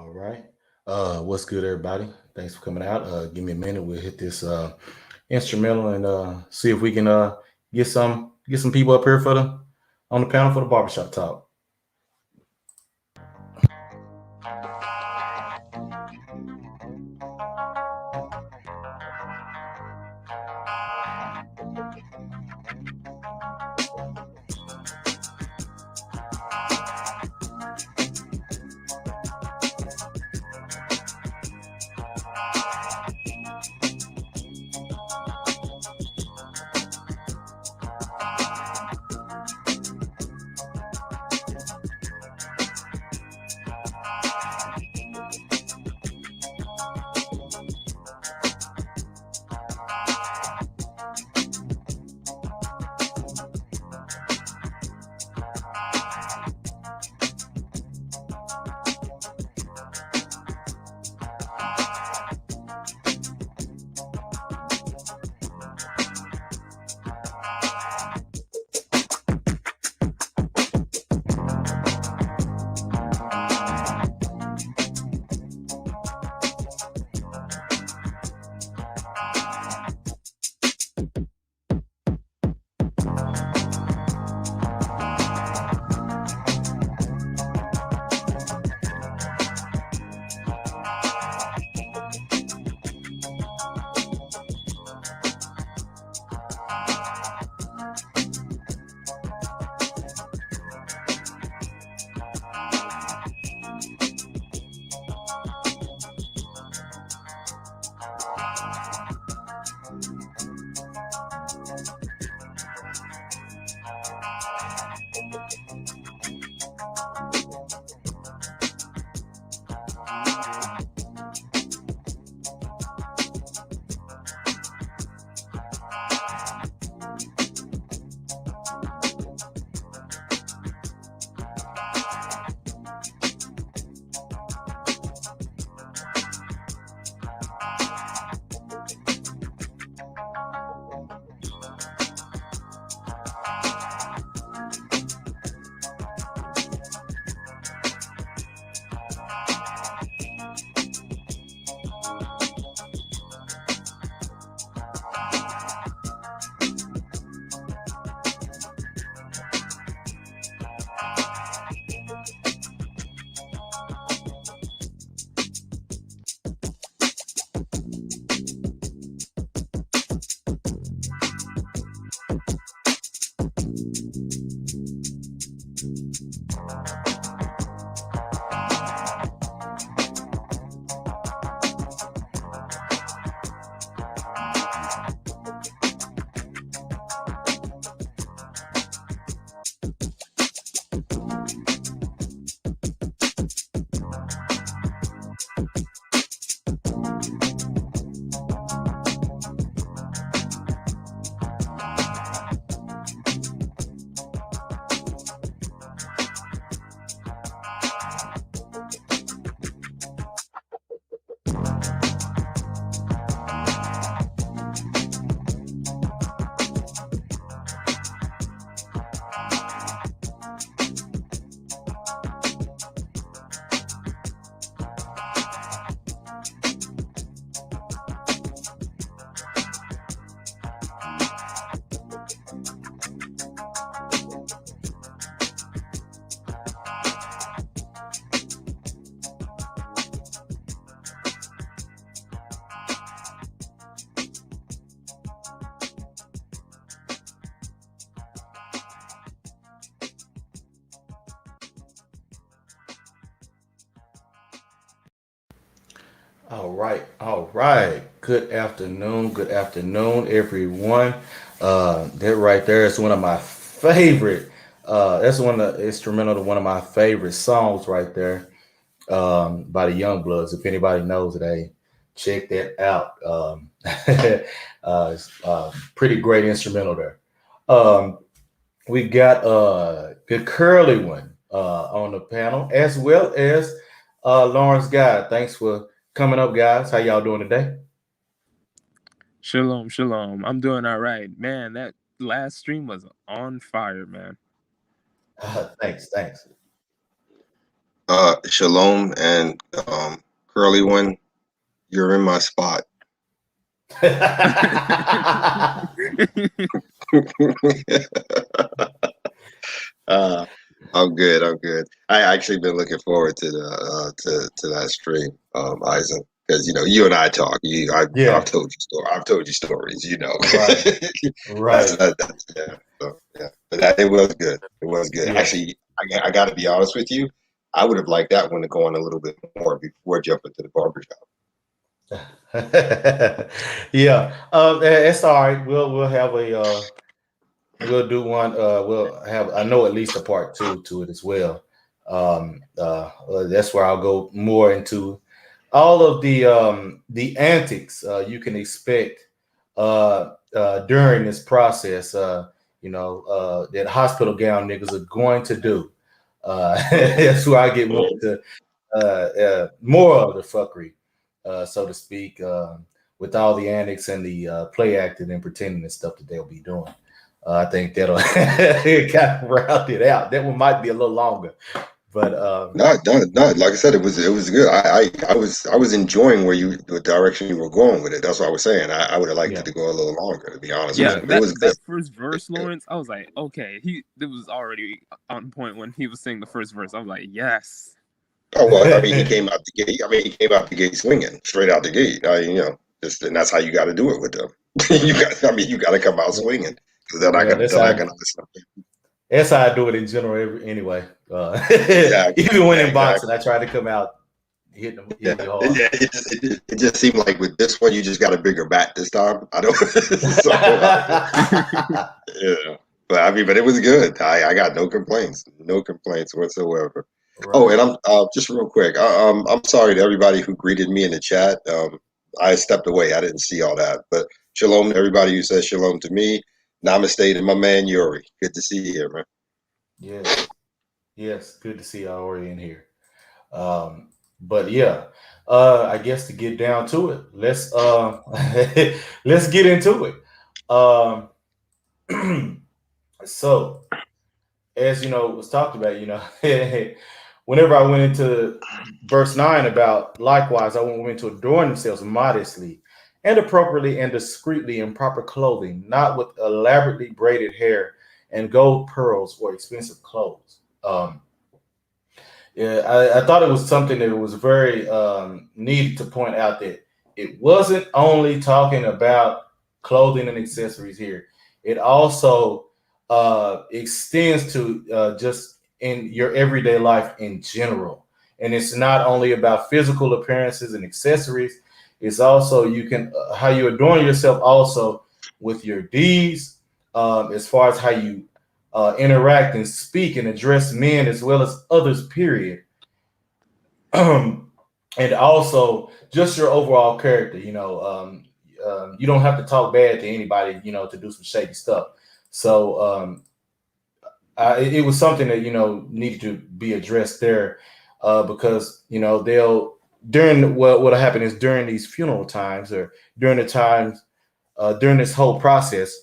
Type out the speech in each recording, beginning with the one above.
All right. What's good, everybody? Thanks for coming out. Give me a minute. We'll hit this instrumental and see if we can get some people up here for the on the panel for the barbershop talk. All right, all right. Good afternoon, everyone. That right there is one of my favorite. That's one of the instrumental to one of my favorite songs right there. By the Young Bloods. If anybody knows it, hey, check that out. It's pretty great instrumental there. Um, we got the curly one on the panel, as well as Lawrence Guy. Thanks for coming up, guys. How y'all doing today? Shalom, shalom. I'm doing all right. Man, that last stream was on fire, man. Thanks, thanks. Shalom and Curly One, you're in my spot. uh, I'm good. I'm good. I actually been looking forward to the to that stream, Eisen, because you and I talk. I've Yeah, told you story. I've told you stories. right, That's right. that's yeah. So yeah, but it was good. It was good. Yeah. Actually, I got to be honest with you. I would have liked that one to go on a little bit more before jumping to the barbershop. Yeah. It's all right. We'll have a we'll do one. We'll have, I know, at least a part two to it as well. That's where I'll go more into all of the antics you can expect during this process. That hospital gown niggas are going to do. That's where I get more to more of the fuckery, so to speak, with all the antics and the play acting and pretending and stuff that they'll be doing. I think that'll kind of round it out. That one might be a little longer, but Not. Like I said, it was good. I was enjoying the direction you were going with it. That's what I was saying. I would have liked it yeah, to go a little longer, to be honest with Yeah, yeah, you. But it that was good. that first It's verse, good. Lawrence, I was like, okay, it was already on point when he was saying the first verse. I was like, yes. Oh well, I mean, he came out the gate. I mean, he came out the gate swinging, straight out the gate. Just and that's how you got to do it with them. You got. I mean, you got to come out swinging because they're not yeah. gonna. That's They're how not gonna listen. that's how I do it in general. Anyway, Exactly. even when Yeah. in boxing, Exactly. I try to come out Yeah. hitting you hard. Yeah. It just seemed like with this one, you just got a bigger bat this time. I don't. So yeah. But I mean, but it was good. I got no complaints. No complaints whatsoever. Oh, Right. and I'm just real quick. I'm sorry to everybody who greeted me in the chat. I stepped away. I didn't see all that. But shalom to everybody who says shalom to me. Namaste to my man Yuri. Good to see you here, man. Yes. Yes. Good to see you already in here. But yeah, I guess to get down to it, let's let's get into it. Um, so as you know, was talked about, whenever I went into verse 9 about likewise, I went to adorn themselves modestly and appropriately and discreetly in proper clothing, not with elaborately braided hair and gold pearls or expensive clothes. Yeah, I thought it was something that was very needed to point out that it wasn't only talking about clothing and accessories here. It also extends to just in your everyday life in general. And it's not only about physical appearances and accessories. It's also you can how you adorn yourself also with your deeds, as far as how you interact and speak and address men as well as others, period. And also just your overall character, you don't have to talk bad to anybody, to do some shady stuff. So it was something that, needed to be addressed there, because, they'll, during what'll happen is during these funeral times or during the times during this whole process,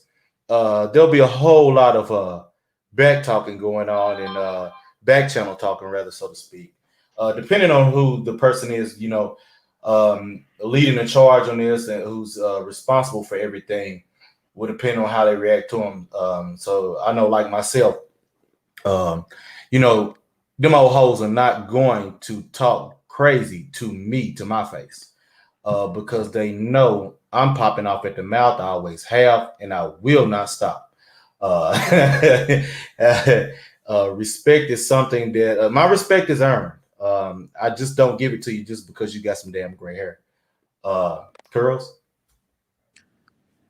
there'll be a whole lot of back talking going on and back channel talking, rather, so to speak. Depending on who the person is, leading the charge on this and who's responsible for everything, will depend on how they react to them. So I know, like myself, um, you know, them old hoes are not going to talk crazy to me to my face, because they know I'm popping off at the mouth. I always have, and I will not stop. Uh, Respect is something that my respect is earned. I just don't give it to you just because you got some damn gray hair. Curls.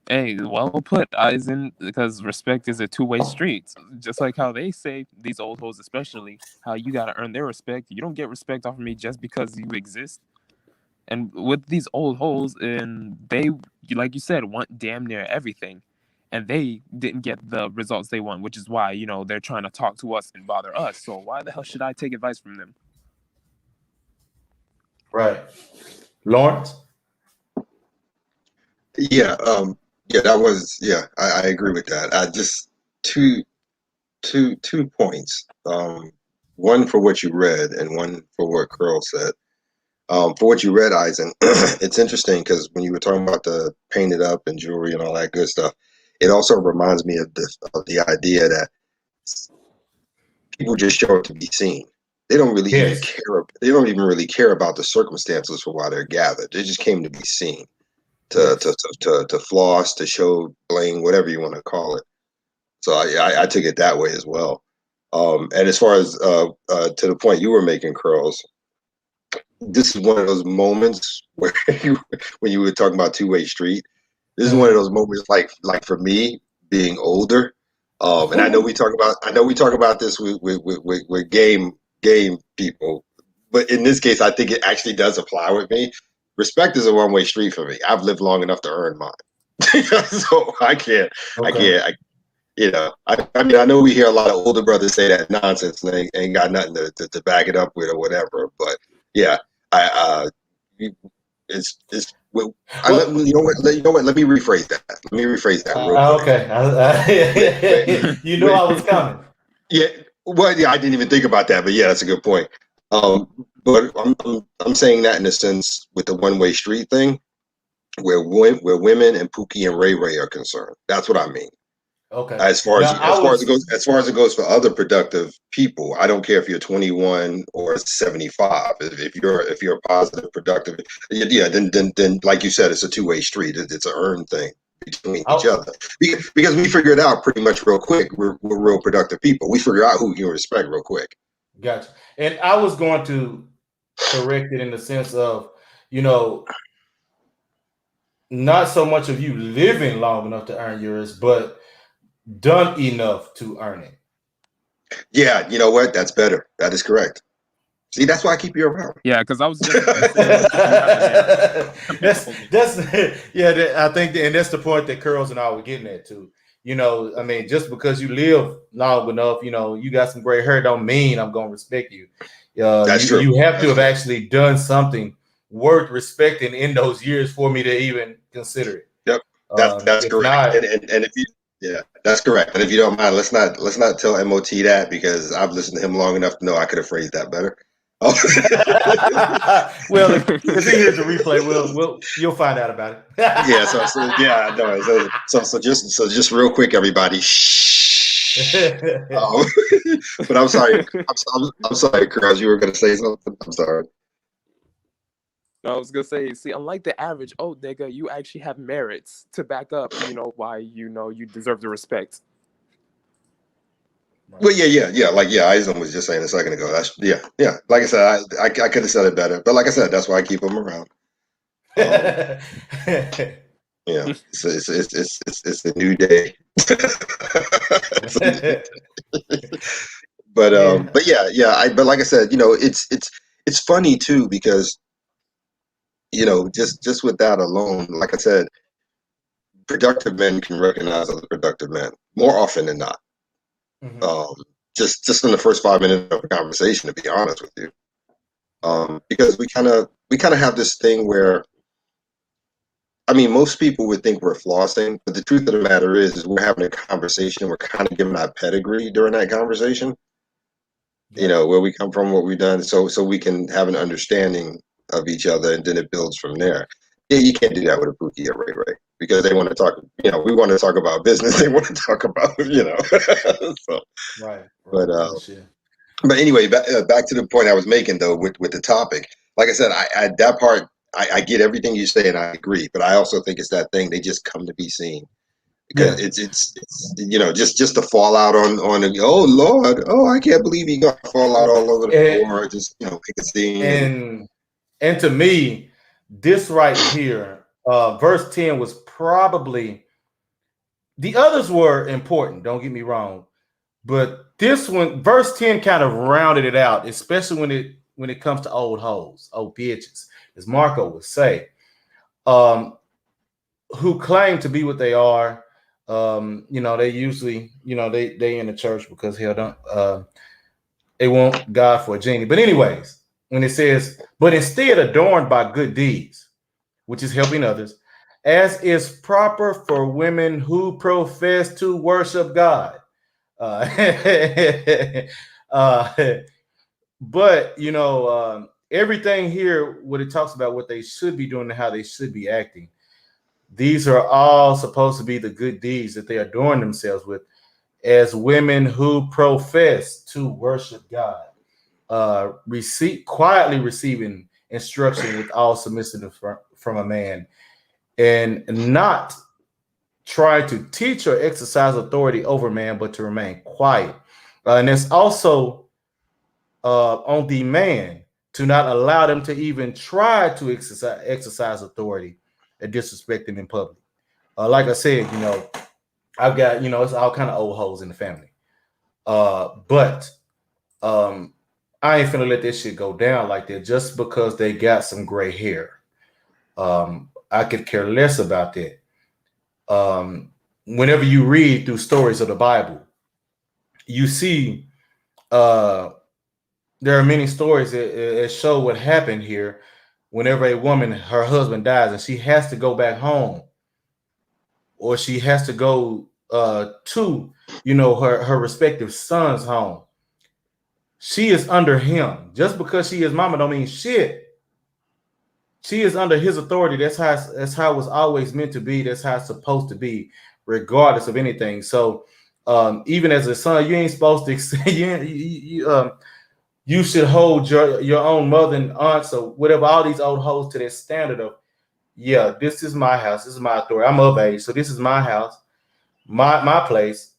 Hey, well put, Eisen, because respect is a two-way street. Just like how they say, these old hoes especially, how you gotta earn their respect. You don't get respect off of me just because you exist. And with these old hoes, and they, like you said, want damn near everything. And they didn't get the results they want, which is why, they're trying to talk to us and bother us. So why the hell should I take advice from them? Right. Lawrence. Yeah. Yeah. That was. Yeah. I agree with that. I just two points. one for what you read and one for what Curl said. For what you read, Eisen, it's interesting because when you were talking about the painted up and jewelry and all that good stuff, it also reminds me of the idea that people just show up to be seen. They don't really even Yes. care. They don't even really care about the circumstances for why they're gathered. They just came to be seen, Yes. to floss, to show bling, whatever you want to call it. So I took it that way as well. And as far as to the point you were making, Curls, this is one of those moments where when you were talking about two-way street, this is one of Mhm. those moments like for me being older. And I know we talk about this with game people, but in this case, I think it actually does apply with me. Respect is a one-way street for me. I've lived long enough to earn mine, so I Okay. can't, I, I mean, I know we hear a lot of older brothers say that nonsense and they ain't got nothing to back it up with or whatever. But yeah, I it's well, Well, you know what, let me rephrase that. Let me rephrase that real quick. okay. When, You knew when, I was coming. yeah, well, yeah, I didn't even think about that, but yeah, that's a good point. But I'm saying that in a sense with the one way street thing, where women and Pookie and Ray Ray are concerned. That's what I mean. Okay. As far Now as I was it goes for other productive people, I don't care if you're 21 or 75. If you're a positive, productive, yeah, then like you said, it's a two-way street. It's an earned thing between each I, other because we figure it out pretty much real quick. We're real productive people. We figure out who you respect real quick. gotcha. And I was going to correct it in the sense of, you know, not so much of you living long enough to earn yours, but done enough to earn it. Yeah, you know what? That's better. That is correct. See, that's why I keep you around. Yeah, because I was just about to say, you have an narrative. that's yeah. I think, and that's the point that Curls and I were getting at too. You know, I mean, just because you live long enough, you know, you got some gray hair, don't mean I'm gonna respect you. That's true. You have to That's have true. actually done something worth respecting in those years for me to even consider it. Yep, that's If correct. not, And if you yeah, that's correct. And if you don't mind, let's not tell MOT that because I've listened to him long enough to know I could have phrased that better. Oh. well, if he hears the replay, you'll find out about it. Yeah, so yeah, no, so just real quick, everybody. Shh. Um, but I'm sorry, I'm sorry, Carl. You were going to say something. I'm sorry. I was gonna say, see, unlike the average, oh nigga, you actually have merits to back up, why you deserve the respect. Well, yeah. Like, yeah, Eisen was just saying a second ago. That's yeah. Like I said, I could have said it better, but like I said, that's why I keep them around. Yeah, it's a new day. And But yeah. But like I said, it's funny too because just with that alone, like I said, productive men can recognize other productive men more often than not. mhm, Um, just in the first 5 minutes of a conversation, to be honest with you, right. because we kind of have this thing where I mean, most people would think we're flossing, but the truth of the matter is we're having a conversation. We're kind of giving our pedigree during that conversation. Gotcha. Where we come from, what we've done, so we can have an understanding of each other, and then it builds from there. Yeah, you can't do that with a Pookie or Ray Ray because they want to talk. We want to talk about business. They want to talk about. So, Right. but Right. No shit. anyway, back to the point I was making though with the topic. Like I said, I that part I get everything you say and I agree, but I also think it's that thing they just come to be seen because Yeah. it's just to fall out on oh Lord, oh I can't believe he got to fall out all over the And, floor, just make a scene and and to me, this right here, verse 10 was probably the others were important, don't get me wrong. But this one, verse 10 kind of rounded it out, especially when it comes to old hoes, old bitches, as Marco would say. Um, who claim to be what they are. They usually, they in the church because hell don't they want God for a genie. But anyways, when it says, but instead adorned by good deeds, which is helping others, as is proper for women who profess to worship God. Uh, uh, but everything here, what it talks about, what they should be doing and how they should be acting. These are all supposed to be the good deeds that they adorn themselves with as women who profess to worship God. Quietly receiving instruction with all submissiveness from a man, and not try to teach or exercise authority over man, but to remain quiet. And it's also on the man to not allow them to even try to exercise authority and disrespect them in public. Like I said, I've got, it's all kind of old hoes in the family. But I ain't finna let this shit go down like that just because they got some gray hair. I could care less about that. Whenever you read through stories of the Bible, you see there are many stories that show what happened here whenever a woman, her husband dies, and she has to go back home, or she has to go to, her respective son's home. She is under him. Just because she is mama don't mean shit. She is under his authority. That's how it was always meant to be. That's how it's supposed to be, regardless of anything. So even as a son, you ain't supposed to you should hold your own mother and aunts or whatever, all these old hoes, to that standard of, yeah, this is my house, this is my authority. I'm of age, so this is my house, my place.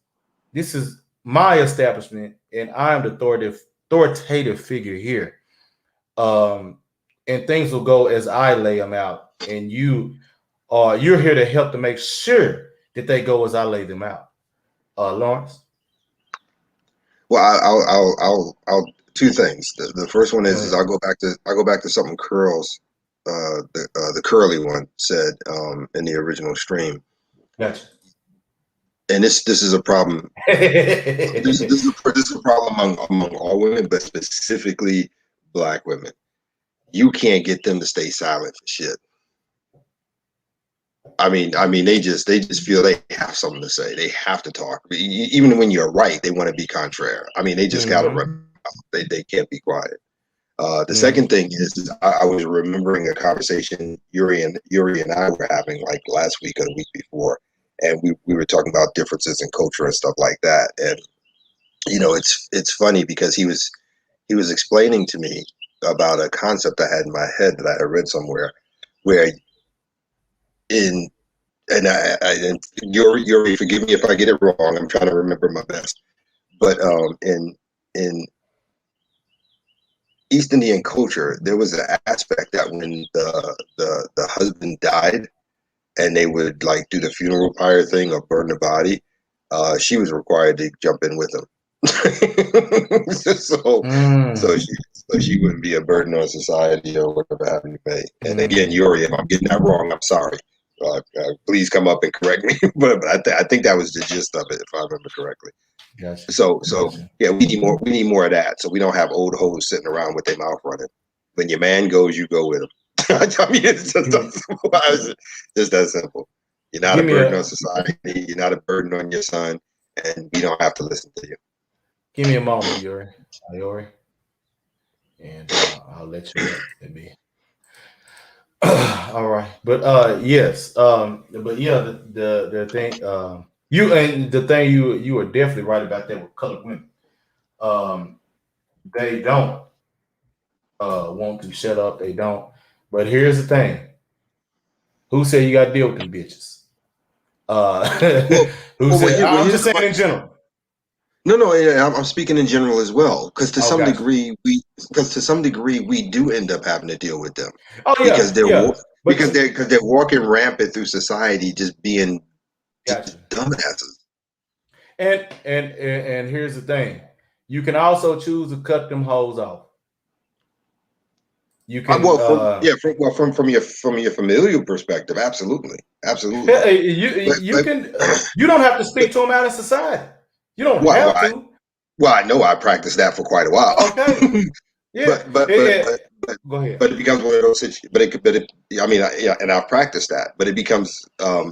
This is my establishment, and I am the authoritative figure here. Um, and things will go as I lay them out, and you're here to help to make sure that they go as I lay them out. Lawrence, Well, I'll two things. The first one go is ahead. I'll go back to something Curls, the curly one said in the original stream, Gotcha. and this is a problem. This is a problem among all women, but specifically Black women. You can't get them to stay silent for shit. I mean, they just feel they have something to say. They have to talk. Even when you're right, they want to be contrary. I mean, they just gotta Mm-hmm. run. They can't be quiet. The Mm-hmm. second thing is I was remembering a conversation Yuri and I were having like last week or the week before, and we were talking about differences in culture and stuff like that. And it's funny because he was explaining to me about a concept I had in my head that I had read somewhere, where in and Yuri, forgive me if I get it wrong. I'm trying to remember my best, but in East Indian culture, there was an aspect that when the husband died and they would like do the funeral pyre thing or burn the body, she was required to jump in with him. so so Mm. she so she wouldn't be a burden on society or whatever happened to be. And again, Mm. Yuri, if I'm getting that wrong, I'm sorry. Please come up and correct me. but I think that was the gist of it, if I remember correctly. Gotcha. So Gotcha. yeah, we need more. We need more of that. So we don't have old hoes sitting around with their mouth running. When your man goes, you go with him. I mean, it's just Give that me, simple. Just that simple. You're not a give me burden on a society. You're not a burden on your son, and we don't have to listen to you. give me a moment, Yuri, and I'll let you up. Let me. All right, but yes, but yeah, the thing, the thing you were definitely right about that with colored women. Um, they don't want to shut up. They don't. But here's the thing: who said you got to deal with them bitches? Uh, Well, who well, said? when I'm you just talk saying about in general. no, yeah, I'm speaking in general as well, Oh, gotcha. because to some degree we do end up having to deal with them Oh because yeah, yeah. But they're walking rampant through society, just being gotcha. dumbasses. And here's the thing: you can also choose to cut them hoes off. You can Well, from your familial perspective, absolutely, absolutely. you But can you don't have to speak to them out in society. You don't why? have Why? to. Well, I know I practiced that for quite a while, Okay. Yeah. but but but but but Go ahead. but it becomes one of those situations. I mean, yeah, and I've practiced that, but it becomes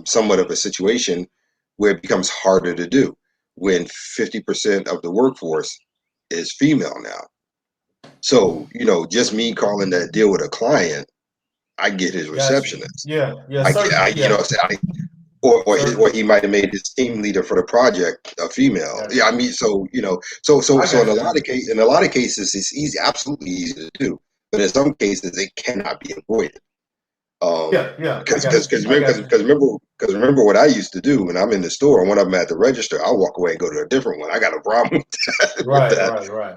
somewhat of a situation where it becomes harder to do when 50% of the workforce is female now. So, just me calling that deal with a client, I get his Got you. receptionist. Yeah, I get, certain. I Yeah, say, or certain. he might have made his team leader for the project a female. Got Yeah, I you. mean, so so so I so got you. I got you. in a lot of cases, it's easy, absolutely easy to do, but in some cases, it cannot be avoided. Yeah, I Because got you. because I remember got you. because remember because remember what I used to do when I'm in the store and when I'm at the register, I'll walk away and go to a different one. I got a problem with Right, that. right, right.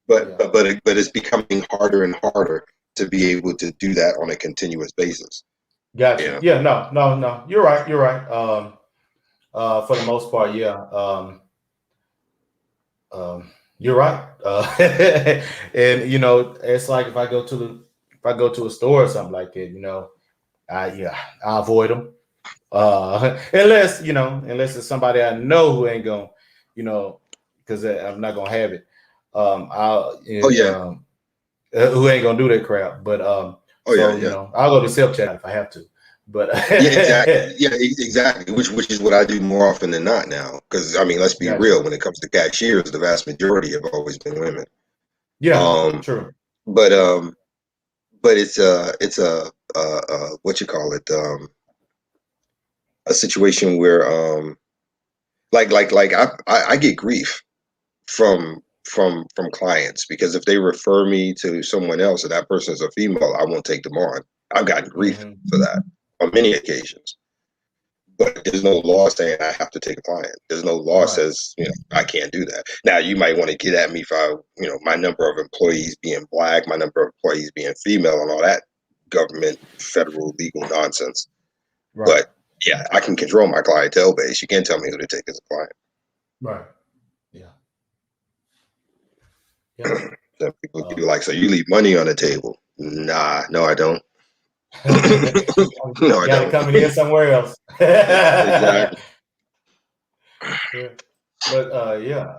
But Yeah. but but it, but it's becoming harder and harder to be able to do that on a continuous basis. Got you. Yeah. Yeah, no. You're right. You're right. For the most part, yeah. You're right. And it's like if I go to a store or something like that, I avoid them. Unless it's somebody I know who ain't gonna, because I'm not gonna have it. I'll Oh yeah. who ain't gonna do that crap. But Oh yeah. so Yeah. I'll go to self chat if I have to. But Yeah. Exactly. Yeah. Exactly. Which is what I do more often than not now. Because I mean, let's be got you. real. When it comes to cashiers, the vast majority have always been women. Yeah, Um. true. But it's a what you call it, a situation where I get grief from clients because if they refer me to someone else and that person is a female, I won't take them on. I've gotten grief Hmm. for that on many occasions. But there's no law saying I have to take a client. There's no law Right, says, I can't do that. Now you might want to get at me for, my number of employees being black, my number of employees being female and all that government, federal legal nonsense. right, But yeah, I can control my clientele base. You can't tell me who to take as a client. right. Yeah, yeah. Some people do Um, like, so you leave money on the table. Nah, no, I don't. No, I got it don't. coming in somewhere else. Yeah, Exactly. but yeah,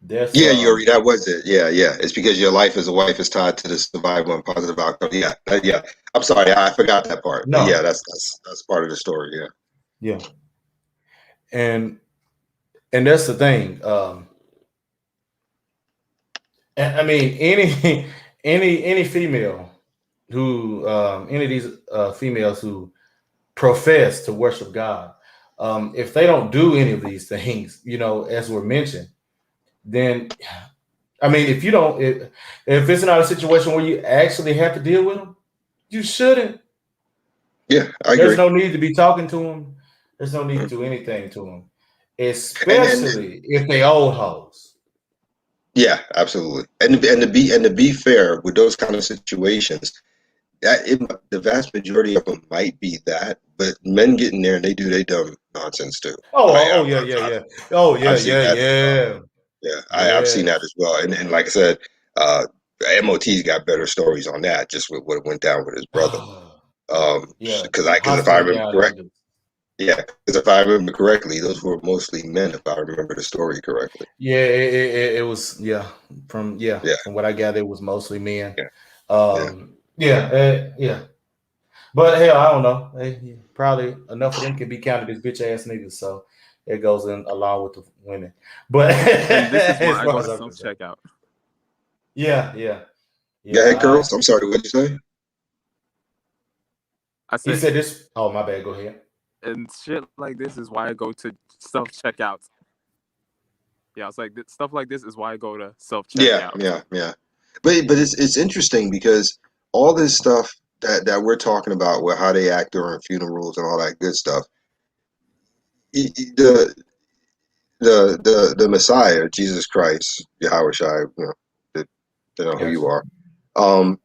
that's Yeah, Yuri, that was it. Yeah, yeah. It's because your life as a wife is tied to the survival and positive outcome. Yeah, yeah. I'm sorry, I forgot that part. But yeah, no, that's part of the story. Yeah. yeah, and that's the thing. And I mean, any any female who any of these females who profess to worship God, if they don't do any of these things, as were mentioned, then I mean, if it's not a situation where you actually have to deal with them, you shouldn't. Yeah, I There's agree. no need to be talking to them. There's no need to Mhm. do anything to them, And especially if they old hoes. yeah, absolutely. And to be fair with those kind of situations, the vast majority of them might be that, but men get in there and they do they dumb nonsense too. Oh, yeah, yeah, yeah. Oh, yeah, I've seen yeah, that as well. yeah. Yeah, I've seen that Yes. as well. And like I said, uh, MOT's got better stories on that, just with what went down with his brother. Yeah, Because if I hospital remember down correct, under. yeah, because if I remember correctly, those were mostly men. If I remember the story correctly. Yeah, it was Yeah, from what I gathered, it was mostly men. yeah, yeah. Yeah. But hell, I don't know. Probably enough of them can be counted as bitch ass niggas, so it goes in along with the women. But And this is as why I far go as to I'm self concerned, checkout. yeah. Go ahead, girls. I'm sorry. What did you say? I He said, said this. Oh, my bad. Go ahead. and shit like this is why I go to self checkout. Yeah, it's like stuff like this is why I go to self Yeah, checkout. yeah, yeah. But it's interesting because all this stuff that we're talking about, with how they act during funerals and all that good stuff, the the Messiah, Jesus Christ, Yahweh Shai, to know who you Gotcha. are.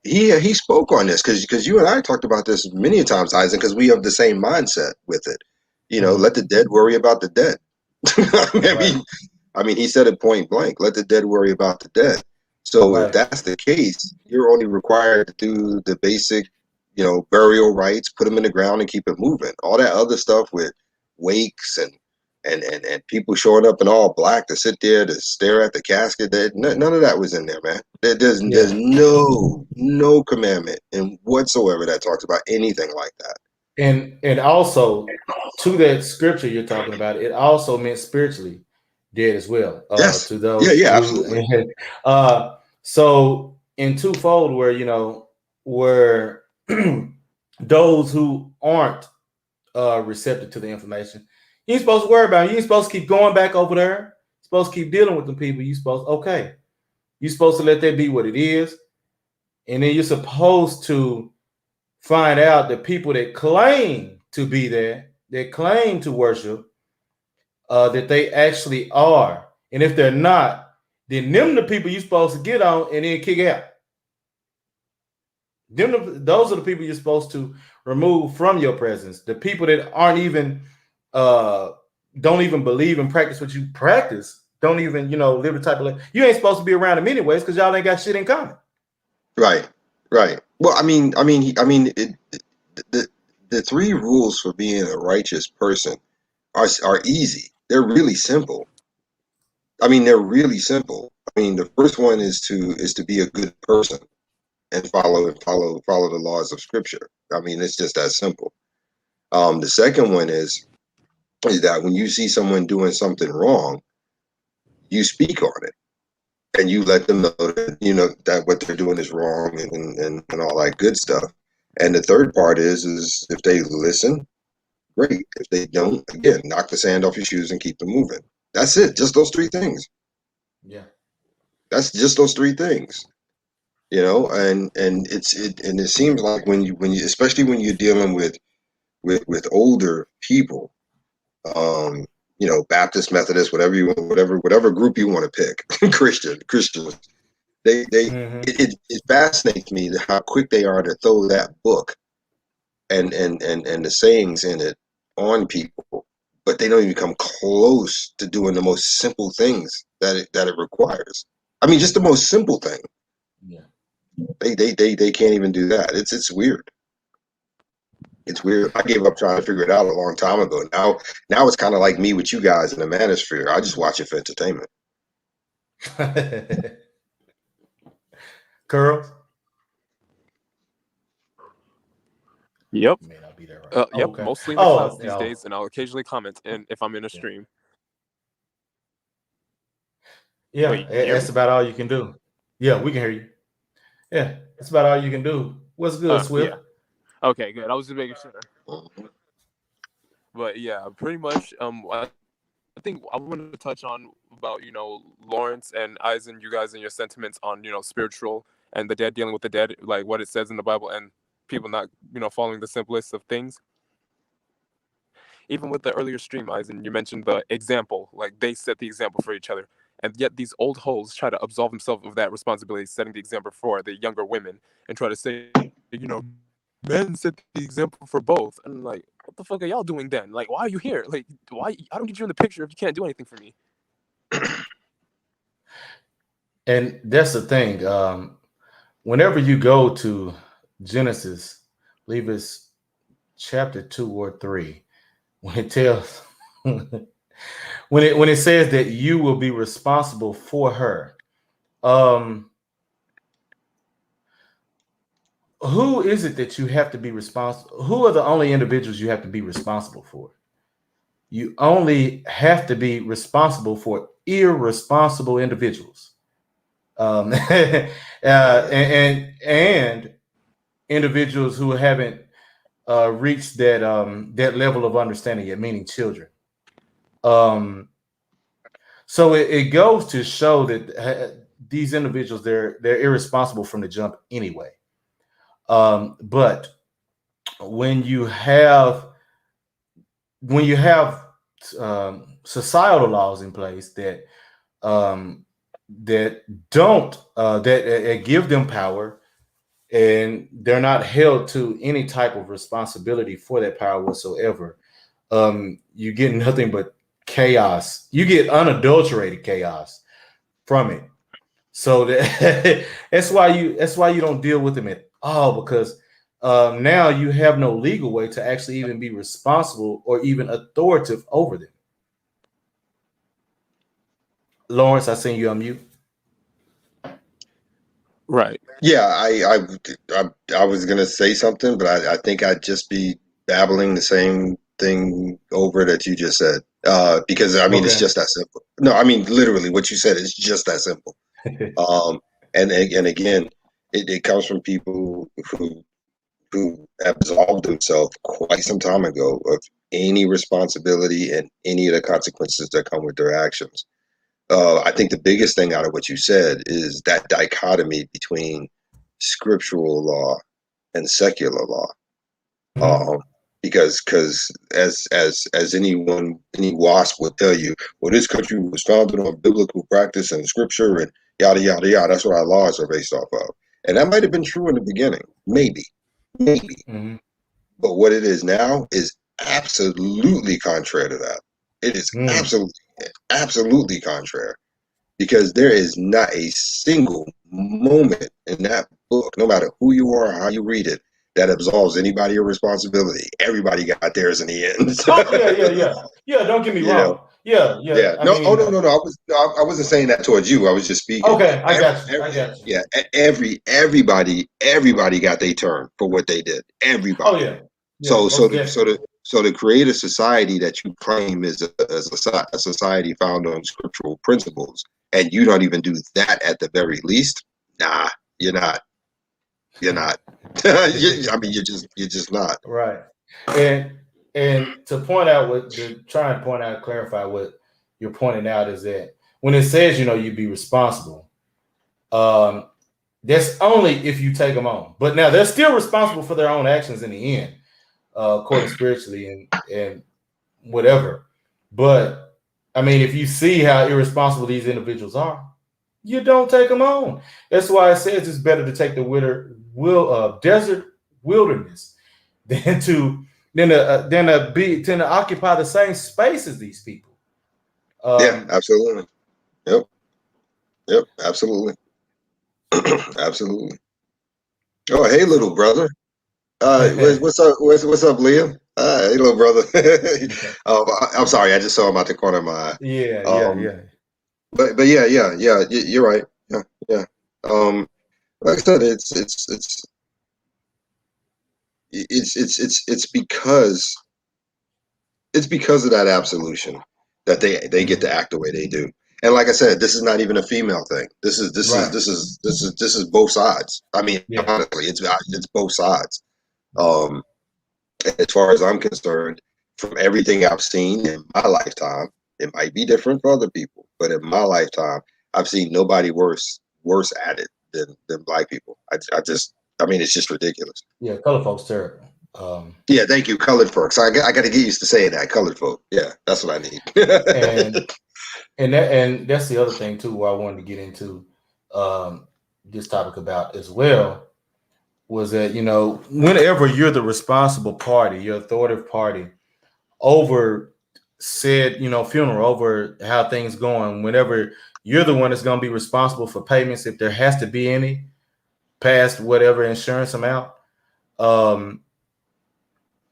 He spoke on this because you and I talked about this many times, Isaac, because we have the same mindset with it. Hmm. Let the dead worry about the dead. I Right. mean, he said it point blank. Let the dead worry about the dead. So if Right. that's the case, you're only required to do the basic, burial rites, put them in the ground, and keep it moving. All that other stuff with wakes and people showing up in all black to sit there to stare at the casket, none of that was in there, man. There's Yeah. no commandment in whatsoever that talks about anything like that. And also to that scripture you're talking about, it also meant spiritually dead as well. Yes. To Yeah. those Yeah. who, Absolutely. so in twofold, where where those who aren't receptive to the information, you ain't supposed to worry about it. You ain't supposed to keep going back over there. You're supposed to keep dealing with the people. You supposed okay. You're supposed to let that be what it is, and then you're supposed to find out the people that claim to be there, that claim to worship, that they actually are. And if they're not, then them the people you're supposed to get on and then kick out. Those are the people you're supposed to remove from your presence. The people that aren't even uh don't even believe and practice what you practice, don't even, live the type of life. You ain't supposed to be around them anyways because y'all ain't got shit in common. Right. Right. Well, the the three rules for being a righteous person are easy. They're really simple. They're really simple. The first one is to be a good person and follow the laws of Scripture. It's just that simple. The second one is that when you see someone doing something wrong, you speak on it and you let them know that that what they're doing is wrong and all that good stuff. And the third part is if they listen, great. If they don't, again, knock the sand off your shoes and keep them moving. That's it. Just those three things. Yeah. That's just those three things. And it seems like when you especially when you're dealing with older people, um, Baptist, Methodist, whatever group you want to pick, Christians, Mm-hmm. it fascinates me how quick they are to throw that book and the sayings in it on people, but they don't even come close to doing the most simple things that it requires. Just the most simple thing. Yeah. They can't even do that. It's weird. It's weird. I gave up trying to figure it out a long time ago. Now it's kind of like me with you guys in the manosphere. I just watch it for entertainment. Curls Yep. may not be there right. Yep. Okay. Mostly in the clouds Oh, these yeah. days, and I'll occasionally comment and if I'm in a Yeah. stream. Yeah. Wait, you hear me? That's about all you can do. Yeah, we can hear you. Yeah, that's about all you can do. What's good, Yeah. Swift? Okay, good. I was just making sure. Mhm. But yeah, pretty much. I think I wanted to touch on about Lawrence and Eisen, you guys and your sentiments on spiritual and the dead, dealing with the dead, like what it says in the Bible, and people not following the simplest of things. Even with the earlier stream, Eisen, you mentioned the example, like they set the example for each other, and yet these old hoes try to absolve themselves of that responsibility, setting the example for the younger women, and try to say, men set the example for both. And like, what the fuck are y'all doing then? Like, why are you here? Like, why? I don't need you in the picture if you can't do anything for me. And that's the thing. Whenever you go to Genesis, I believe it's chapter 2 or 3, when it tells when it says that you will be responsible for her. Um, who is it that you have to be responsible? Who are the only individuals you have to be responsible for? You only have to be responsible for irresponsible individuals. And individuals who haven't reached that level of understanding yet, meaning children. Um, so it goes to show that these individuals they're irresponsible from the jump anyway. But when you have when you have societal laws in place um, that don't that give them power, and they're not held to any type of responsibility for that power whatsoever, you get nothing but chaos. You get unadulterated chaos from it. So that's why you don't deal with them at all, because now you have no legal way to actually even be responsible or even authoritative over them. Lawrence, I seen you on mute. Right. Yeah, I was gonna say something, but I think I'd just be babbling the same thing over that you just said. Because I mean, it's Okay. just that simple. No, I mean, literally, what you said is just that simple. Um, and again, it comes from people who absolved themselves quite some time ago of any responsibility and any of the consequences that come with their actions. I think the biggest thing out of what you said is that dichotomy between scriptural law and secular law. Mhm. Um, because as any wasp would tell you, well, this country was founded on biblical practice and scripture and yada yada yada. That's what our laws are based off of, and that might have been true in the beginning, maybe. Mhm. But what it is now is absolutely contrary to that. It is Mm. absolutely contrary because there is not a single moment in that book, no matter who you are, how you read it, that absolves anybody of responsibility. Everybody got theirs in the Oh yeah, yeah, end. yeah, yeah. Don't get me You know, wrong. Yeah, yeah. yeah. I No, oh mean, no. I wasn't saying that towards you. I was just speaking. okay, I Every, got you. I got you. yeah, everybody got their turn for what they did. Oh Everybody. yeah, yeah. Most definitely. So to create a society that you claim is a society founded on scriptural principles, and you don't even do that at the very least, nah, you're not. You're not. I mean, you're just not. Right. And to point out try and point out, clarify what you're pointing out is that when it says, you be responsible, um, that's only if you take them on. But now they're still responsible for their own actions in the end, according spiritually and whatever. But I mean, if you see how irresponsible these individuals are, you don't take them on. That's why it says it's better to take the desert wilderness than to occupy the same space as these people. Yeah, Um, absolutely. Yep, yep, absolutely, absolutely. Oh, hey, little so brother. okay, What's up? What's up, Liam? Hey, little brother. I'm sorry, I just saw him out the corner of my eye. yeah, yeah, Um, yeah. but yeah. You're right. Yeah, yeah. Um, like I said, it's because of that absolution that they get to Mhm. act the way they do. And like I said, this is not even a female thing. Right. This is both sides. I mean, Yeah. honestly, it's both sides. Um, as far as I'm concerned, from everything I've seen in my lifetime, it might be different for other people, but in my lifetime, I've seen nobody worse at it than black people. I mean, it's just ridiculous. Yeah. Color folks terrible. Um, Yeah, thank you, colored folks. I got to get used to saying that, colored folk. Yeah, that's what I need. and that's the other thing too. Where I wanted to get into um, this topic about as well was that whenever you're the responsible party, your authoritative party over said funeral, over how things going, whenever you're the one that's going to be responsible for payments if there has to be any past whatever insurance amount, um,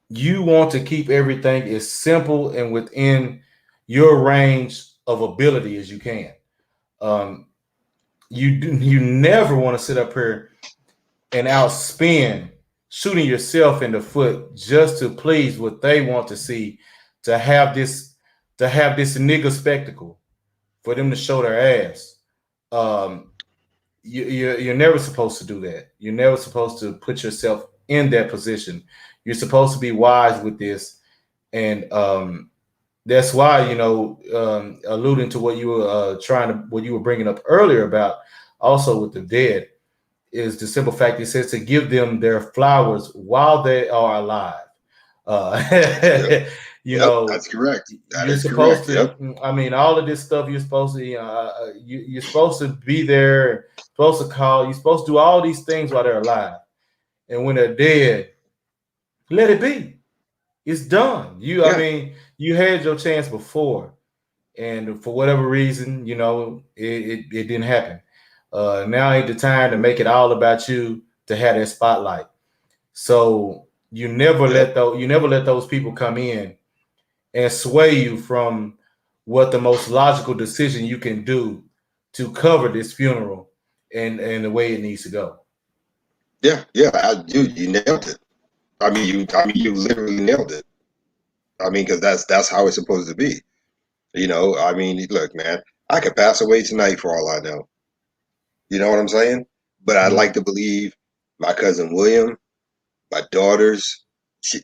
you want to keep everything as simple and within your range of ability as you can. um, you never want to sit up here and outspend shooting yourself in the foot just to please what they want to see, to have this nigga spectacle for them to show their ass. um, you're never supposed to do that. You're never supposed to put yourself in that position. You're supposed to be wise with this. And that's why alluding to what you were what you were bringing up earlier about also with the dead, is the simple fact it says to give them their flowers while they are alive. Yep, You yep, know, that's correct. That you're is supposed correct. Yep. to. I mean, all of this stuff you're supposed to. You're supposed to be there. Supposed to call. You're supposed to do all these things while they're alive, and when they're dead, let it be. It's done. I Yeah, mean, you had your chance before, and for whatever reason, it didn't happen. Now ain't the time to make it all about you to have that spotlight. So yep, you never let those people come in and sway you from what the most logical decision you can do to cover this funeral and the way it needs to go. yeah. You nailed it. I mean, you literally nailed it. I mean, because that's how it's supposed to be. You know, I mean, look, man, I could pass away tonight for all I know. You know what I'm saying? But I'd Mhm. like to believe my cousin William, my daughters,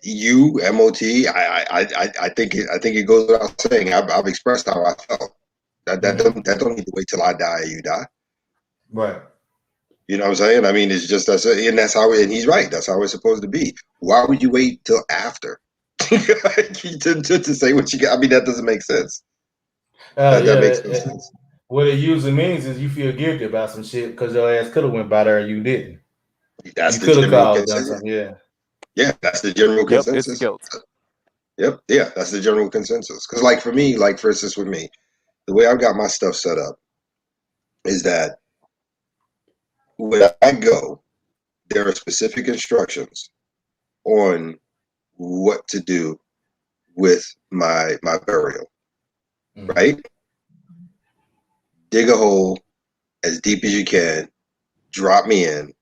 you, MOT. I think it goes without saying. I've expressed how I felt. Mhm. That don't need to wait till I die or you die. Right. You know what I'm saying? I mean, it's just and that's how. And he's right. That's how it's supposed to be. Why would you wait till after to say what you got? I mean, that doesn't make sense. That Yeah. makes no sense. What it usually means is you feel guilty about some shit because your ass could have went by there and you didn't. That's You the could have general called, done consensus. something. Yeah. Yeah, that's the general Yep, it's consensus. guilt. Yep, yeah, that's the general consensus. Because, like for me, like for instance, with me, the way I've got my stuff set up is that when I go, there are specific instructions on what to do with my burial. Hmm. Right? Dig a hole as deep as you can. Drop me in.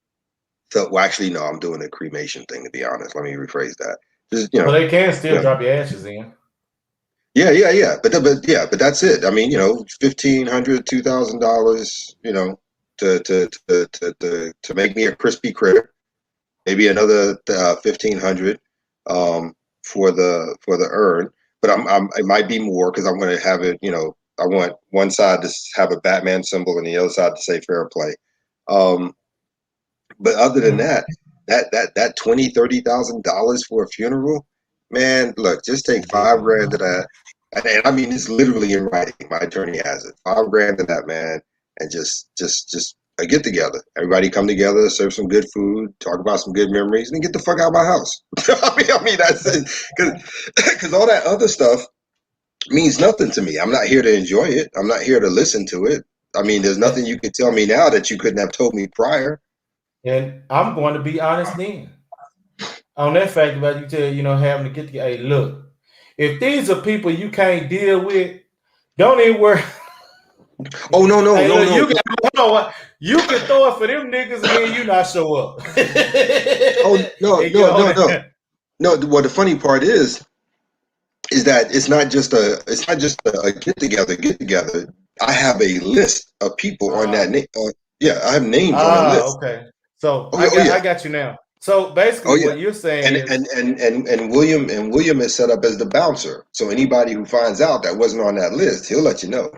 So, well, actually, no, I'm doing a cremation thing. To be honest, let me rephrase that. Just But they can you still know, drop your ashes in. yeah. But that's it. I mean, $1,500, $2,000, to make me a crispy critter. Maybe another 1,500 for the urn. But it might be more because I'm going to have it. I want one side to have a Batman symbol and the other side to say fair play. Um, but other than Hmm. that $20,000, $30,000 for a funeral, man, look, just take $5,000 of that, and I mean it's literally in writing. My attorney has it. $5,000 of that, man, and just a get together. Everybody come together, serve some good food, talk about some good memories, and then get the fuck out of my house. I mean that's it, because all that other stuff means nothing to me. I'm not here to enjoy it. I'm not here to listen to it. I mean, there's And, nothing you could tell me now that you couldn't have told me prior. and I'm going to be honest then. On that fact about having to get together. Hey, look, if these are people you can't deal with, don't even worry. Oh no no Hey, no look, no no hold on. You can throw it for them niggas and then you not show up. oh no And get no on no no there. no. Well, the funny part is that it's not just a get together. I have a list of people on that Ah, name. Yeah, I have names on a list. okay. So Oh I yeah, oh got yeah, I got you now. So basically oh yeah. what you're saying And is and and and William is set up as the bouncer. So anybody who finds out that wasn't on that list, he'll let you know.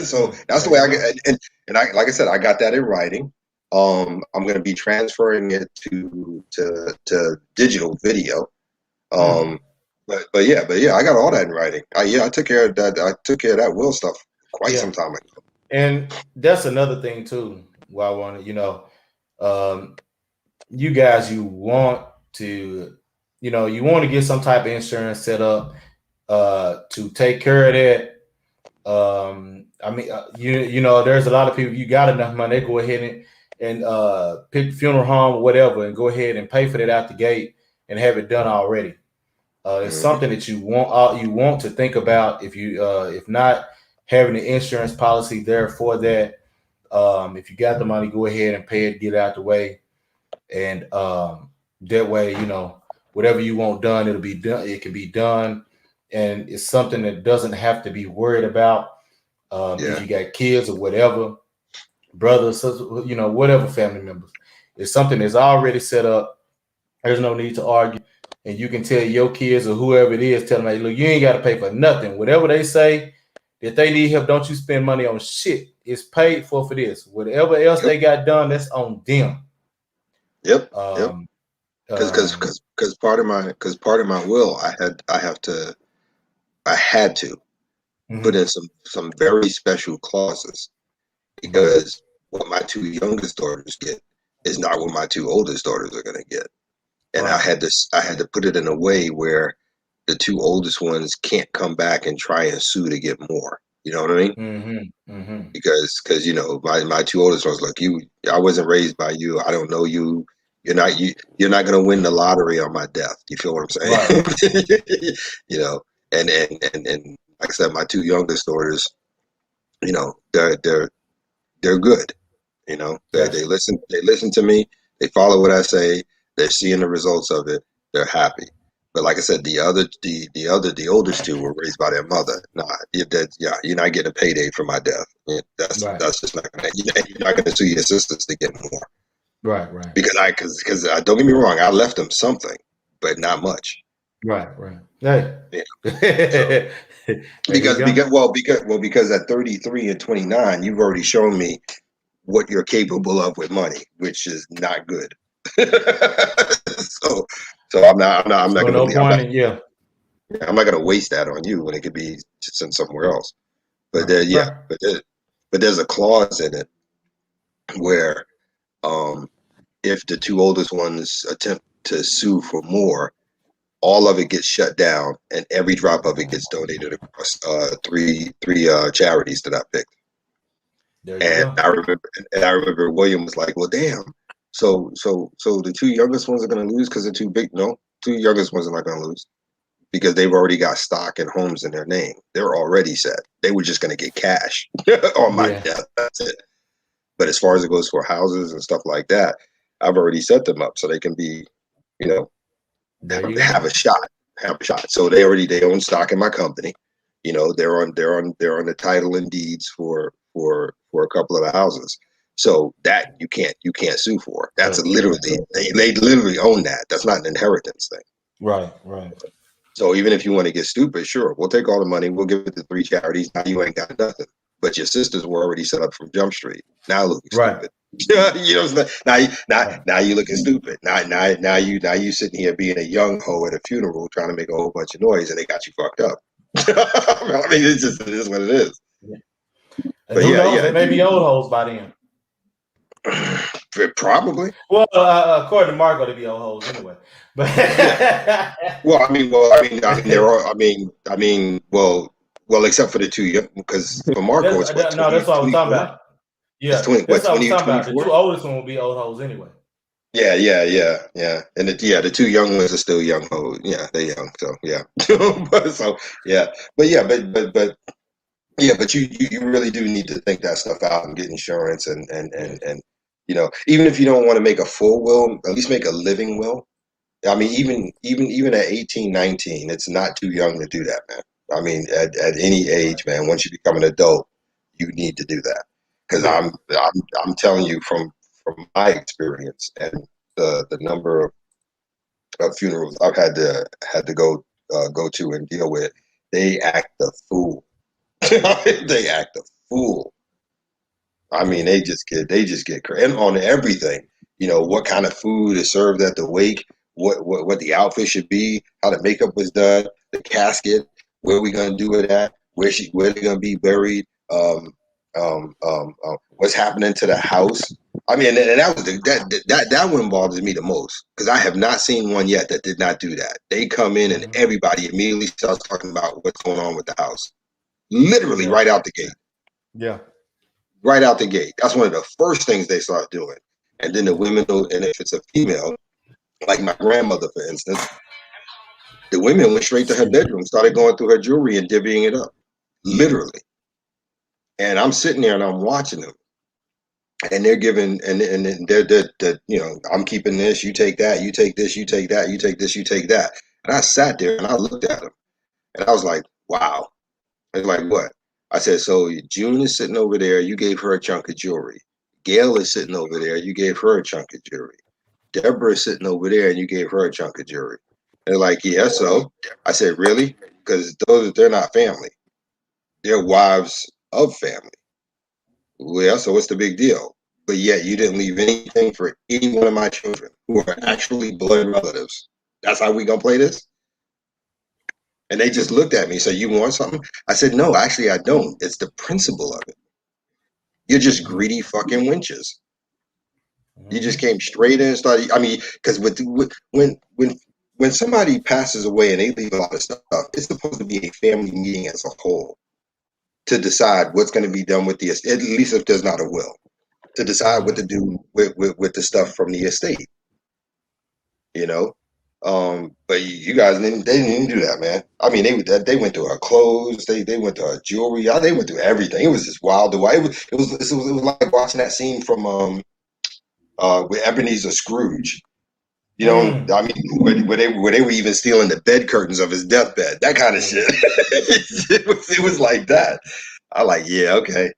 So that's the there way you I go. get. And I like I said, I got that in writing. I'm going to be transferring it to digital video. Hmm. Um, but yeah, I got all that in writing. I took care of that. I took care of that will stuff quite Yeah. some time ago. And that's another thing too. Why I want to, um, you guys, you want to, you want to get some type of insurance set up to take care of that. I mean, there's a lot of people. You got enough money, they go ahead and pick funeral home or whatever, and go ahead and pay for that out the gate and have it done already. It's Hmm. something that you want to think about. If not having the insurance policy there for that, if you got the money, go ahead and pay it, get it out the way, and that way, whatever you want done, it'll be done. It can be done, and it's something that doesn't have to be worried about if Yeah, you got kids or whatever, brothers, sisters, whatever family members. It's something that's already set up. There's no need to argue. And you can tell your kids or whoever it is, tell them, hey, look, you ain't got to pay for nothing. Whatever they say, if they need help, don't you spend money on shit. It's paid for this. Whatever else yep, they got done, that's on them. yep, yep. Um, Because because um, because because part of my will, I had to put mhm, in some very special clauses right, because what my two youngest daughters get is not what my two oldest daughters are going to get. And right. I had to put it in a way where the two oldest ones can't come back and try and sue to get more. You know what I mean? Hmm. Hmm. Because my two oldest ones, like you, I wasn't raised by you. I don't know you. You're not gonna win the lottery on my death. You feel what I'm Right. saying? you know, and like I said, my two youngest daughters, they're good. They Gotcha. listen to me. They follow what I say. They're seeing the results of it. They're happy. But like I said, the oldest two were raised by their mother. Nah, you're not getting a payday for my death. Yeah, Right. that's just not gonna. You're not gonna sue your sisters to get more Right. Right. because don't get me wrong, I left them something, but not much. Right. Right. Hey. Yeah. So There you go. because at 33 and 29, you've already shown me what you're capable of with money, which is not good. so I'm not So gonna no leave. point in yeah. I'm not gonna waste that on you when it could be sent somewhere else. But Right. there, yeah, Right. but there's a clause in it where um, if the two oldest ones attempt to sue for more, all of it gets shut down, and every drop of it gets donated across three charities that I picked. There you And go. I remember William was like, "Well, damn. So the two youngest ones are gonna lose because they're too big. No, two youngest ones are not gonna lose because they've already got stock and homes in their name. They're already set. They were just gonna get cash on my Yeah. death. That's it. But as far as it goes for houses and stuff like that, I've already set them up so they can be, you know, There you go. have a shot, have a shot. So they own stock in my company. You know, they're on the title and deeds for a couple of the houses. So that you can't sue for. That's literally they literally own that. That's not an inheritance thing. Right. Right. So even if you want to get stupid, sure, we'll take all the money, we'll give it to three charities. Now you ain't got nothing. But your sisters were already set up from Jump Street. Now looking Right. stupid. You know what I'm saying? Right. Now you looking stupid. Now you sitting here being a young hoe at a funeral trying to make a whole bunch of noise and they got you fucked up. I mean, it is what it is. Yeah. And But who yeah, knows? yeah, They may be old hoes by then. probably. Well, according to Marco, they be old hoes anyway. But Yeah. There are. Except for the two young, because for Marco, it's what no, that's what I was talking 24. about. It's Yeah, 20. that's What what I was 20 talking about. The 24? two oldest one will be old hoes anyway. Yeah. And the two young ones are still young hoes. Yeah, they're young. So yeah. So yeah, but you really do need to think that stuff out and get insurance Yeah. and even if you don't want to make a full will, at least make a living will. I mean, even at 18, 19, it's not too young to do that, man. I mean, at any Right. age, man, once you become an adult, you need to do that. Because Yeah. I'm telling you from my experience and the number of funerals I've had to go to and deal with, they act a fool. They act a fool. I mean, Yeah. they just get crazy and on everything. What kind of food is served at the wake, what the outfit should be, how the makeup was done, the casket, where we gonna do it at, where they gonna be buried, what's happening to the house. I mean, and that was that one bothers me the most because I have not seen one yet that did not do that. They come in and Mm-hmm. everybody immediately starts talking about what's going on with the house, literally Yeah. right out the gate. Yeah. Right out the gate. That's one of the first things they start doing. And then the Yeah. women, and if it's a female, like my grandmother, for instance, the women went straight to her Excuse me. bedroom, started going through her jewelry and divvying it up, literally. And I'm sitting there and I'm watching them, and they're giving, and they're I'm keeping this, you take that, you take this, you take that, you take this, you take that. And I sat there and I looked at them, and I was like, wow. I was like, what? I said, so June is sitting over there. You gave her a chunk of jewelry. Gail is sitting over there. You gave her a chunk of jewelry. Deborah is sitting over there, and you gave her a chunk of jewelry. They're like, yeah, so. I said, really? Because they're not family. They're wives of family. Well, so what's the big deal? But yet you didn't leave anything for any one of my children who are actually blood relatives. That's how we gonna play this? And they just looked at me and said, you want something? I said, no, actually, I don't. It's the principle of it. You're just Mm-hmm. greedy fucking wenches. You just Mm-hmm. came straight in and started. I mean, because when somebody passes away and they leave a lot of stuff, it's supposed to be a family meeting as a whole to decide what's going to be done with the estate. At least if there's not a will, to decide what Mm-hmm. to do with the stuff from the estate. You know, but you guys they didn't even do that, man. I mean, they went through her clothes, they went through her jewelry, they went through everything. It was just wild. The way it was like watching that scene from with Ebenezer Scrooge. You know, I mean, where they were even stealing the bed curtains of his deathbed, that kind of shit. Mm. It was like that. I like, yeah, okay.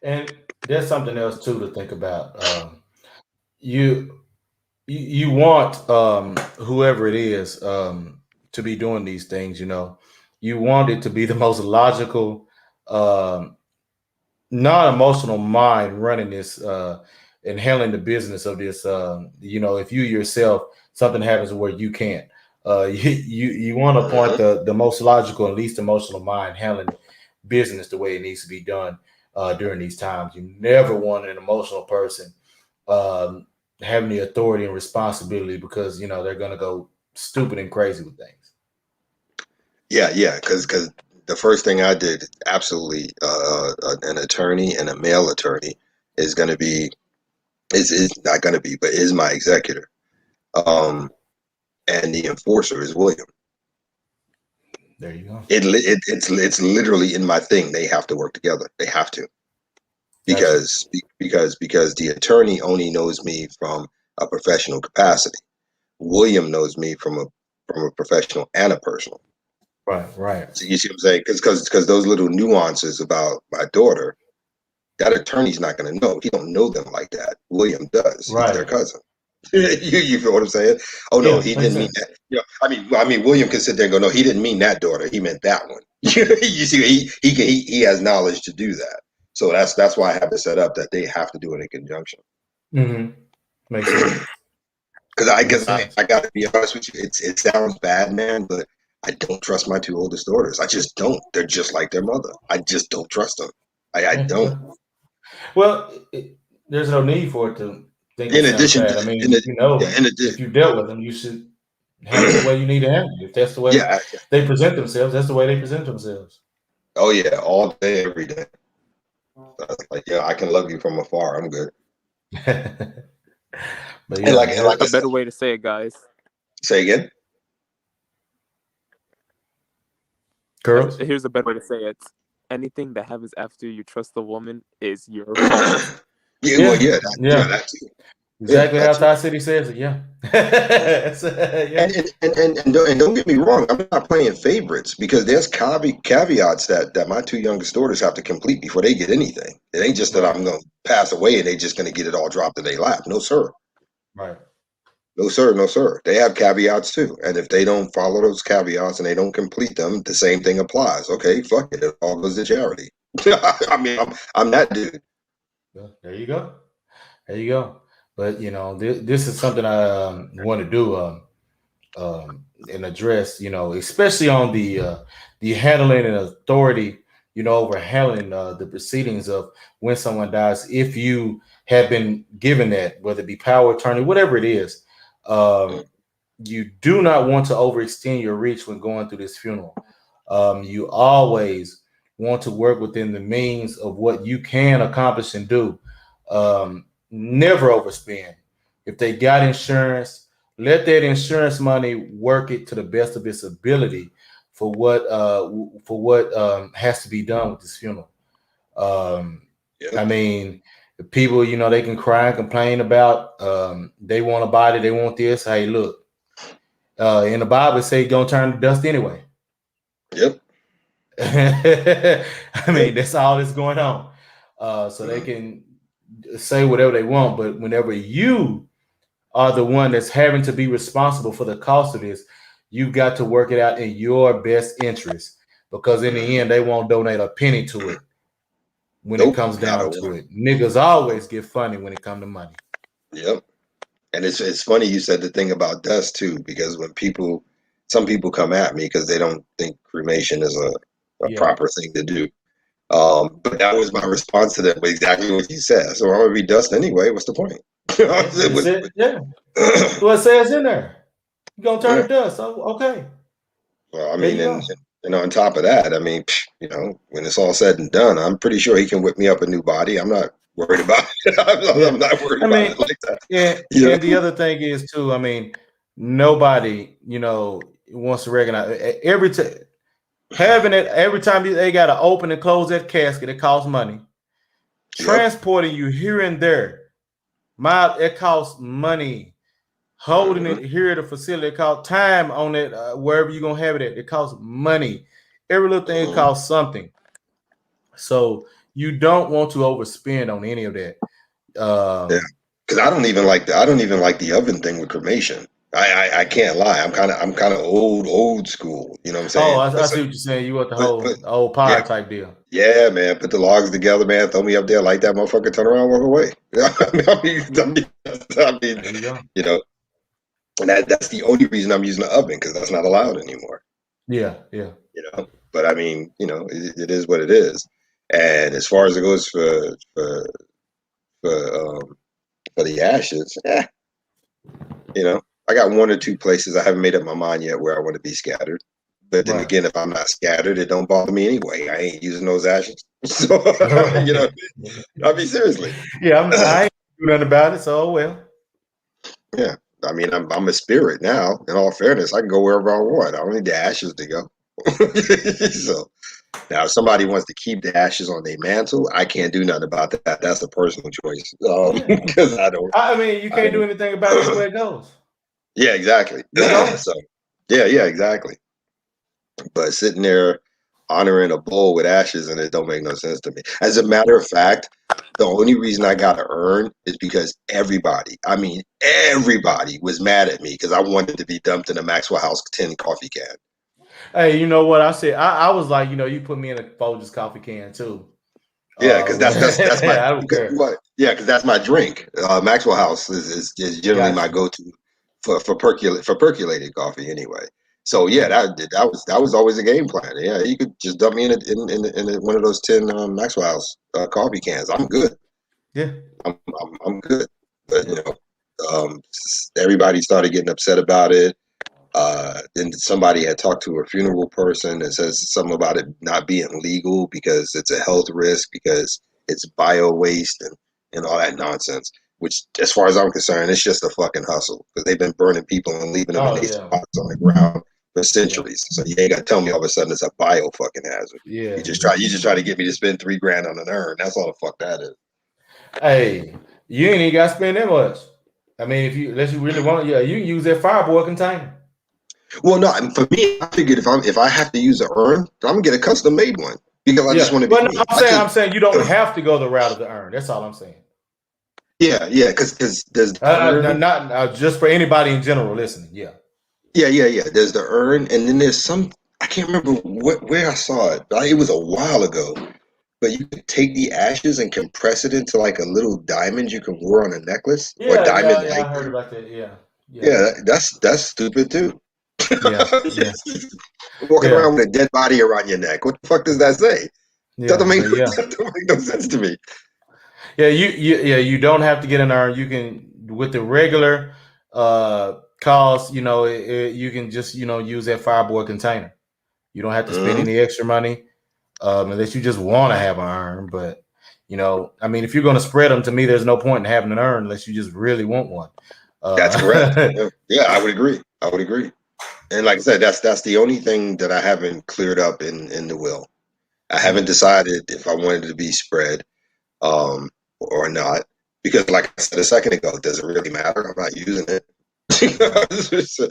And there's something else too to think about. You you want whoever it is to be doing these things. You want it to be the most logical, um, non-emotional mind running this and handling the business of this. If you yourself something happens where you can't, you want to point Mhm. the most logical and least emotional mind handling business the way it needs to be done during these times. You never want an emotional person um, having the authority and responsibility because they're gonna go stupid and crazy with things. Yeah, yeah, because the first thing I did, absolutely, an attorney and a male attorney is going to be is not going to be, but is my executor. Um, and the enforcer is William. There you go. It's literally in my thing. They have to work together. They have to Gotcha. because the attorney only knows me from a professional capacity. William knows me from a professional and a personal. Right. Right. So you see what I'm saying? Because those little nuances about my daughter, that attorney's not going to know. He don't know them like that. William does. He's their Right. cousin. You feel what I'm saying? Oh no, Yeah. he Makes didn't mean sense. that. I mean, William can sit there and go, no, he didn't mean that daughter. He meant that one. You see, he has knowledge to do that. So that's why I have it set up that they have to do it in conjunction. Hmm. Makes sense. Makes Because sense. I got to be honest with you, it sounds bad, man, but I don't trust my two oldest daughters. I just don't. They're just like their mother. I just don't trust them. I Yeah, don't. well, there's no need for it to think it In sounds addition bad. to, I in mean, the, yeah, in addition, if you dealt with them, you should handle it the way you need to handle it. If that's the way yeah, they present themselves, that's the way they present themselves. oh yeah, all day, every day. Like, yeah, I can love you from afar. I'm good. But And yeah, and like I A said, better way to say it, guys. say again. girls. Here's a better way to say it. Anything that happens after you trust a woman is your fault. Yeah, well, Yeah, yeah, yeah, that too. Yeah, exactly that how too. Thai City says it. Yeah, yeah, And don't get me wrong, I'm not playing favorites because there's caveats that my two youngest daughters have to complete before they get anything. It ain't just that right, I'm going to pass away and they just going to get it all dropped in their lap. No, sir. right. No, sir. No, sir. They have caveats too. And if they don't follow those caveats and they don't complete them, the same thing applies. Okay, fuck it. It all goes to charity. I mean, I'm that dude. Well, there you go. There you go. But this is something I want to do and address. Especially on the handling and authority. Over handling the proceedings of when someone dies. If you have been given that, whether it be power of attorney, whatever it is, Mm, you do not want to overextend your reach when going through this funeral. You always want to work within the means of what you can accomplish and do. Never overspend. If they got insurance, let that insurance money work it to the best of its ability for what has to be done with this funeral. Um, I yep. mean, people, they can cry and complain about they want a body, they want this. Hey, look, in the Bible, it say gonna turn to dust anyway. Yep. I Yep. mean, that's all that's going on. So they Mm, can say whatever they want, but whenever you are the one that's having to be responsible for the cost of this, you've got to work it out in your best interest because in the mm. end, they won't donate a penny to it when it Nope. comes Not a down to one. it. Niggas always get funny when it come to money. Yep. And it's funny you said the thing about dust too, because some people come at me because they don't think cremation is a Yeah, proper thing to do. But that was my response to them, exactly what you said. So I'm gonna be dust anyway. What's the point? yeah, it's it. Yeah, well, it says in there. You gonna turn Yeah. to dust. So, okay, Well, I there mean, you go. and on top of that, I mean, when it's all said and done, I'm pretty sure he can whip me up a new body. I'm not worried about it. Yeah, I'm not worried I about mean, it like that. and You and the other thing is too. I mean, nobody, wants to recognize every time having it. Every time they got to open and close that casket, it costs money. Yep. Transporting you here and there, it costs money. holding Mhm. it here at the facility. It costs time on it, wherever you're gonna have it at. It costs money. Every little thing Mhm. costs something. So you don't want to overspend on any of that. Yeah, because I don't even like the oven thing with cremation. I can't lie. I'm kind of old school. You know what I'm Oh, saying? I see what you're saying. You want the Put whole old yeah, pie type deal. yeah, man. Put the logs together, man. Throw me up there, light that motherfucker, turn around, walk away. I mean, There you go. you know, and that's the only reason I'm using the oven because that's not allowed anymore. Yeah, yeah. You know, but I mean, it is what it is. And as far as it goes for the ashes, I got one or two places I haven't made up my mind yet where I want to be scattered. But then Right. again, if I'm not scattered, it don't bother me anyway. I ain't using those ashes. So, you know, Right. I mean, seriously. Yeah, I ain't do nothing about it, so well. Yeah. I mean, I'm a spirit now. In all fairness, I can go wherever I want. I don't need the ashes to go. So now, if somebody wants to keep the ashes on their mantle, I can't do nothing about that. That's a personal choice. Yeah. Because I don't. I mean, you I can't do don't. anything about it anywhere it goes. Yeah, exactly. It's gone. So, yeah, exactly. But sitting there honoring a bowl with ashes and it don't make no sense to me. As a matter of fact, the only reason I got to earn is because I mean everybody was mad at me because I wanted to be dumped in a Maxwell House tin coffee can. Hey, you know what I said? I was like, you put me in a Folgers coffee can too. Yeah, because that's my I don't care. what? Yeah, because that's my drink. Maxwell House is generally Got my you. go-to for percolated coffee anyway. So yeah, Yeah. that was always a game plan. Yeah, you could just dump me one of those tin Maxwell House coffee cans. I'm good. Yeah. I'm good. But Yeah. everybody started getting upset about it. Then somebody had talked to a funeral person and says something about it not being legal because it's a health risk because it's bio waste and all that nonsense. Which, as far as I'm concerned, it's just a fucking hustle because they've been burning people and leaving them in Oh these yeah. spots on the ground for Yeah. centuries. So you ain't got to tell me all of a sudden it's a bio fucking hazard. Yeah. You just try to get me to spend $3,000 on an urn. That's all the fuck that is. Hey, you ain't even got to spend that much. I mean, unless you really want, yeah, you can use that fireboard container. Well, no, for me, I figured if I have to use an urn, I'm gonna get a custom made one because I just Yeah. want to be Well, no, me. I'm saying you don't have to go the route of the urn. That's all I'm saying. Yeah, because there's the urn. Not just for anybody in general listening. Yeah. Yeah. There's the urn, and then there's some. I can't remember where I saw it. It was a while ago. But you could take the ashes and compress it into like a little diamond you can wear on a necklace or diamond Yeah. I heard lighting. about that. Yeah. Yeah. Yeah, that's stupid too. Yeah. Yeah. Walking Yeah. around with a dead body around your neck. What the fuck does that say? That Yeah. don't make But yeah. that don't make no sense to me. Yeah, you don't have to get an urn. You can with the regular cost, you can just use that fireboard container. You don't have to spend Mhm. any extra money unless you just want to have an urn. But I mean, if you're going to spread them, to me, there's no point in having an urn unless you just really want one. That's correct. Uh, Yeah, I would agree. I would agree. And like I said, that's the only thing that I haven't cleared up in the will. I haven't yeah, decided if I wanted it to be spread or not. Because like I said a second ago, does it really matter? I'm not using it. right.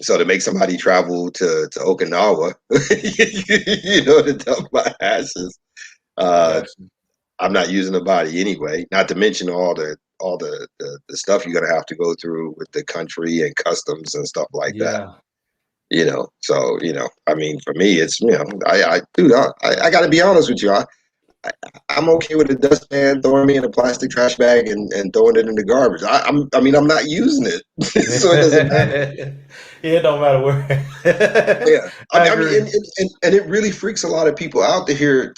So to make somebody travel to Okinawa, to dump my ashes, uh, Gotcha. I'm not using the body anyway. Not to mention all the stuff you're gonna have to go through with the country and customs and stuff like that. Yeah. So I mean, for me, it's dude, I got to be honest with you. I, I'm okay with a dustpan throwing me in a plastic trash bag and throwing it in the garbage. I mean, I'm not using it, so it doesn't matter. Yeah, it don't matter where. Yeah, I I mean, agree. and it really freaks a lot of people out to hear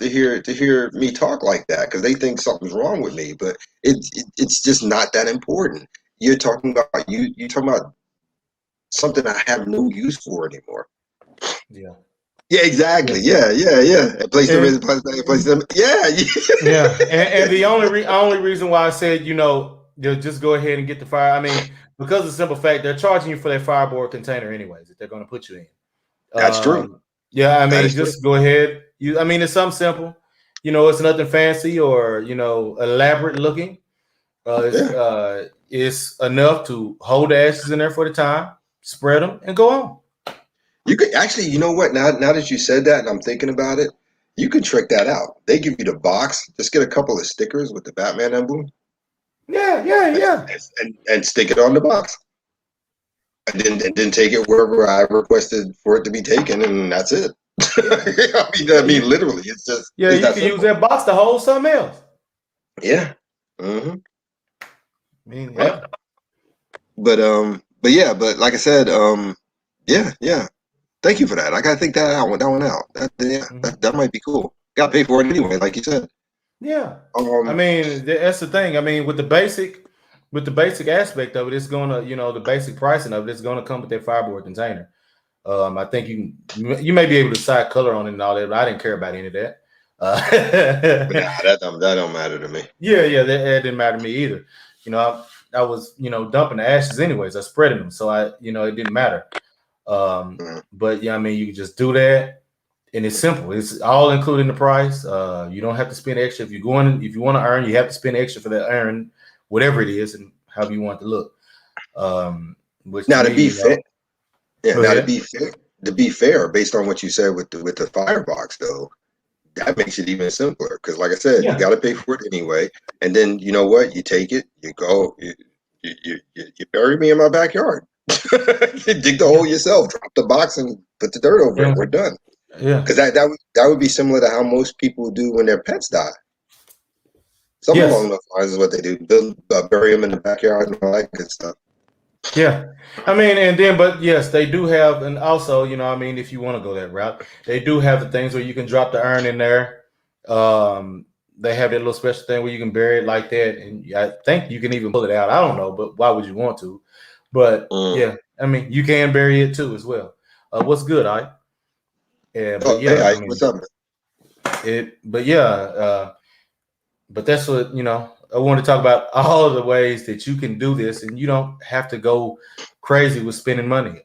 me talk like that because they think something's wrong with me, but it's just not that important. You're talking about something I have no use for anymore. Yeah. Yeah, Yeah. exactly. Yeah. A place to And raise a place to yeah. yeah, and the only reason why I said they'll just go ahead and get the fire. I mean, because of the simple fact they're charging you for that fireboard container anyways that they're going to put you in. That's true. Yeah, I That mean, is true. just go ahead. I mean, it's something simple. It's nothing fancy or elaborate looking. Yeah. it's enough to hold the ashes in there for the time, spread them, and go on. You could actually, you know what? Now that you said that, and I'm thinking about it, you can trick that out. They give you the box. Just get a couple of stickers with the Batman emblem, Yeah. and stick it on the box, and then take it wherever I requested for it to be taken, and that's it. I mean, literally, Yeah, it's you that can use simple. that box to hold something else. Yeah. Hmm. I mean, Right. yeah. But yeah, but like I said, yeah. Thank you for that. I gotta think that one out. Mhm. That might be cool. Gotta pay for it anyway, like you said. Yeah. I Um, mean, that's the thing. I mean, with the basic aspect of it, it's gonna, the basic pricing of it, it's gonna come with that fiberboard container. I think you may be able to decide color on it and all that, but I didn't care about any of that. but nah, that don't matter to me. Yeah, that didn't matter to me either. I was, dumping the ashes anyways. I spreading them, so it didn't matter. Mhm. But yeah, I mean, you can just do that, and it's simple. It's all included in the price. You don't have to spend extra if you want to earn. You have to spend extra for that earn, whatever it is, and however you want it to look. Which to Now to me, be fair, yeah. go Now ahead. to be fair, based on what you said with the firebox, though, that makes it even simpler. Because, like I said, you Yeah, got to pay for it anyway. And then you know what? You take it, you go, you bury me in my backyard. You dig the hole yeah, yourself, drop the box, and put the dirt over it. yeah, We're done. yeah. Because that would be similar to how most people do when their pets die. Something along Yes. those lines is what they do. Bury them in the backyard and all that good stuff. Yeah. I mean, and then, but yes, they do have, and also, I mean, if you want to go that route, they do have the things where you can drop the urn in there. They have that little special thing where you can bury it like that, and I think you can even pull it out. I don't know, but why would you want to? But Mm. yeah, I mean, you can bury it too as well. What's good, I? Yeah, but Oh, hey, yeah, I Ike, what's mean, up, man? but yeah, but that's what I want to talk about all of the ways that you can do this, and you don't have to go crazy with spending money.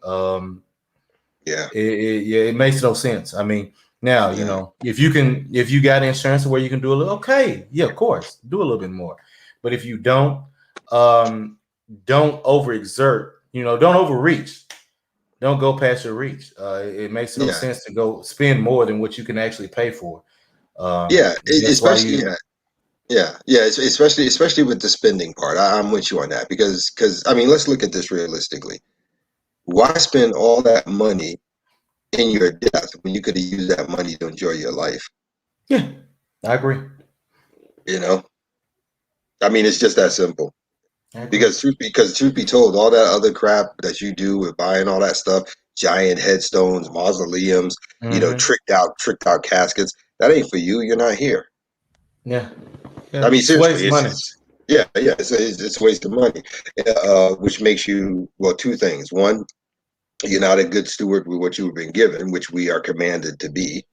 Yeah, Yeah, it makes no sense. I mean, now yeah, if you got insurance where you can do a little, okay, yeah, of course, do a little bit more. But if you don't overexert. Don't overreach. Don't go past your reach. It makes no yeah, sense to go spend more than what you can actually pay for. yeah. That's why Especially, you. yeah. Especially with the spending part. I'm with you on that because I mean, let's look at this realistically. Why spend all that money in your death when you could have used that money to enjoy your life? Yeah, I agree. You know, I mean, it's just that simple. I agree. Because truth be told, all that other crap that you do with buying all that stuff, giant headstones, mausoleums, Mm-hmm. tricked out caskets, that ain't for you. You're not here. Yeah, I yeah. mean, It's waste seriously, money. yeah, it's a waste of money, which makes you, well, two things. One, you're not a good steward with what you've been given, which we are commanded to be,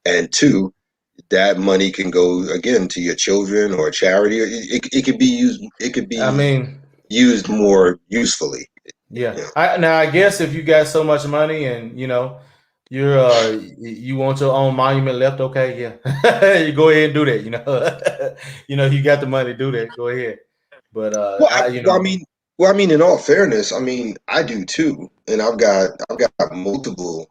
and two, that money can go again to your children or charity. It could be used. It could I be mean, used more usefully. yeah. You know? I guess if you got so much money and you want your own monument left, okay, yeah, you go ahead and do that. You got the money to do that. Go ahead. But Well, I mean, in all fairness, I mean, I do too, and I've got multiple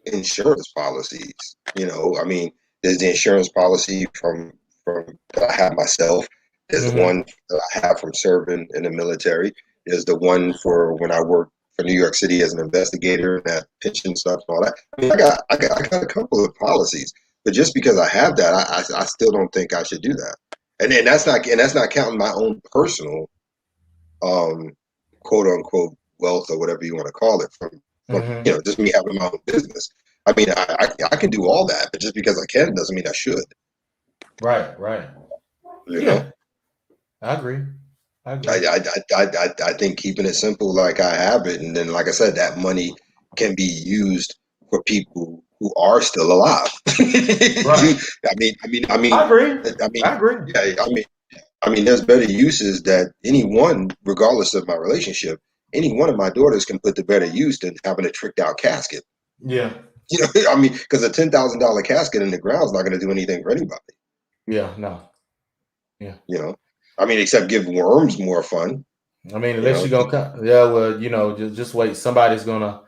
insurance policies. I mean, there's the insurance policy from that I have myself. There's the mhm. one that I have from serving in the military. There's the one for when I worked for New York City as an investigator and that pension stuff and all that. I mean, I got a couple of policies, but just because I have that, I still don't think I should do that. And that's not counting my own personal um quote unquote wealth or whatever you want to call it from Mhm. just me having my own business. I mean, I can do all that, but just because I can doesn't mean I should. Right, right. You know, Yeah, I agree. I I agree. I think keeping it simple like I have it, and then like I said, that money can be used for people who are still alive. Right. I agree. I mean, I agree. yeah, I mean, there's better uses that anyone, regardless of my relationship, any one of my daughters can put to better use than having a tricked out casket. Yeah. I mean, because a $10,000 casket in the ground is not going to do anything for anybody. Yeah. No. Yeah. You know, I mean, except give worms more fun. I mean, You unless know, you're gonna come, yeah. Well, just wait. Somebody's gonna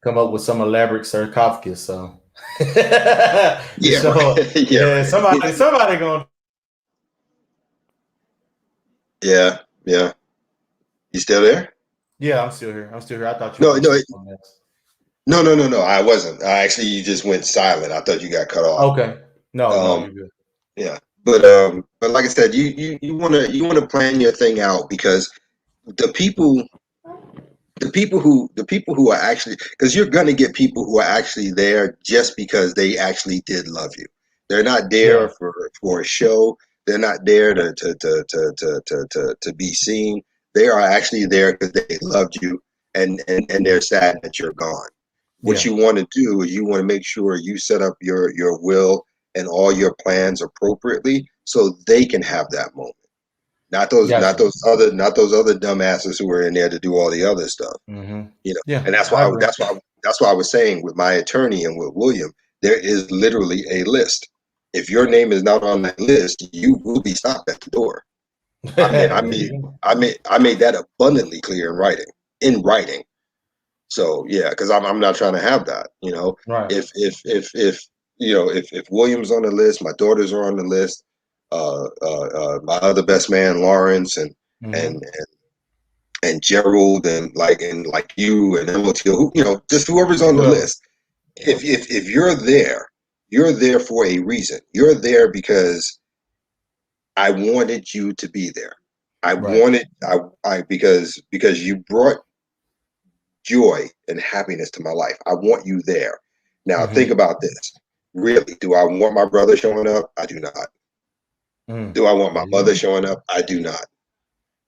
come up with some elaborate sarcophagus. So, yeah, so right. Yeah, yeah, right. somebody gonna. Yeah, yeah. You still there? Yeah, I'm still here. I'm still here. I thought you were No, gonna no, say something else. no. I wasn't. I actually, you just went silent. I thought you got cut off. Okay. No, no, Um, you're good. yeah, but like I said, you wanna plan your thing out because the people the people who are actually, because you're going to get people who are actually there just because they actually did love you. They're not there Yeah. for a show. They're not there to be seen. They are actually there because they loved you, and they're sad that you're gone. What Yeah. you want to do is you want to make sure you set up your will and all your plans appropriately so they can have that moment. Not those, not Gotcha. those other, not those other dumbasses who were in there to do all the other stuff. Mm-hmm. You know, Yeah, and that's I why, agree. that's why I was saying with my attorney and with William, there is literally a list. If your name is not on that list, you will be stopped at the door. I mean, I There made, you go. I made that abundantly clear in writing. In writing. So yeah, because I'm not trying to have that. You know, Right. if if William's on the list, my daughters are on the list, my other best man Lawrence Mm-hmm. and and Gerald and like you and MOTO, just whoever's on the Whoever. list. If you're there for a reason. You're there because I wanted you to be there. I Right. wanted I because you brought joy and happiness to my life. I want you there. Now think Mm-hmm. about this. Really, do I want my brother showing up? I do not. Mm. Do I want There my you mother go. showing up? I do not.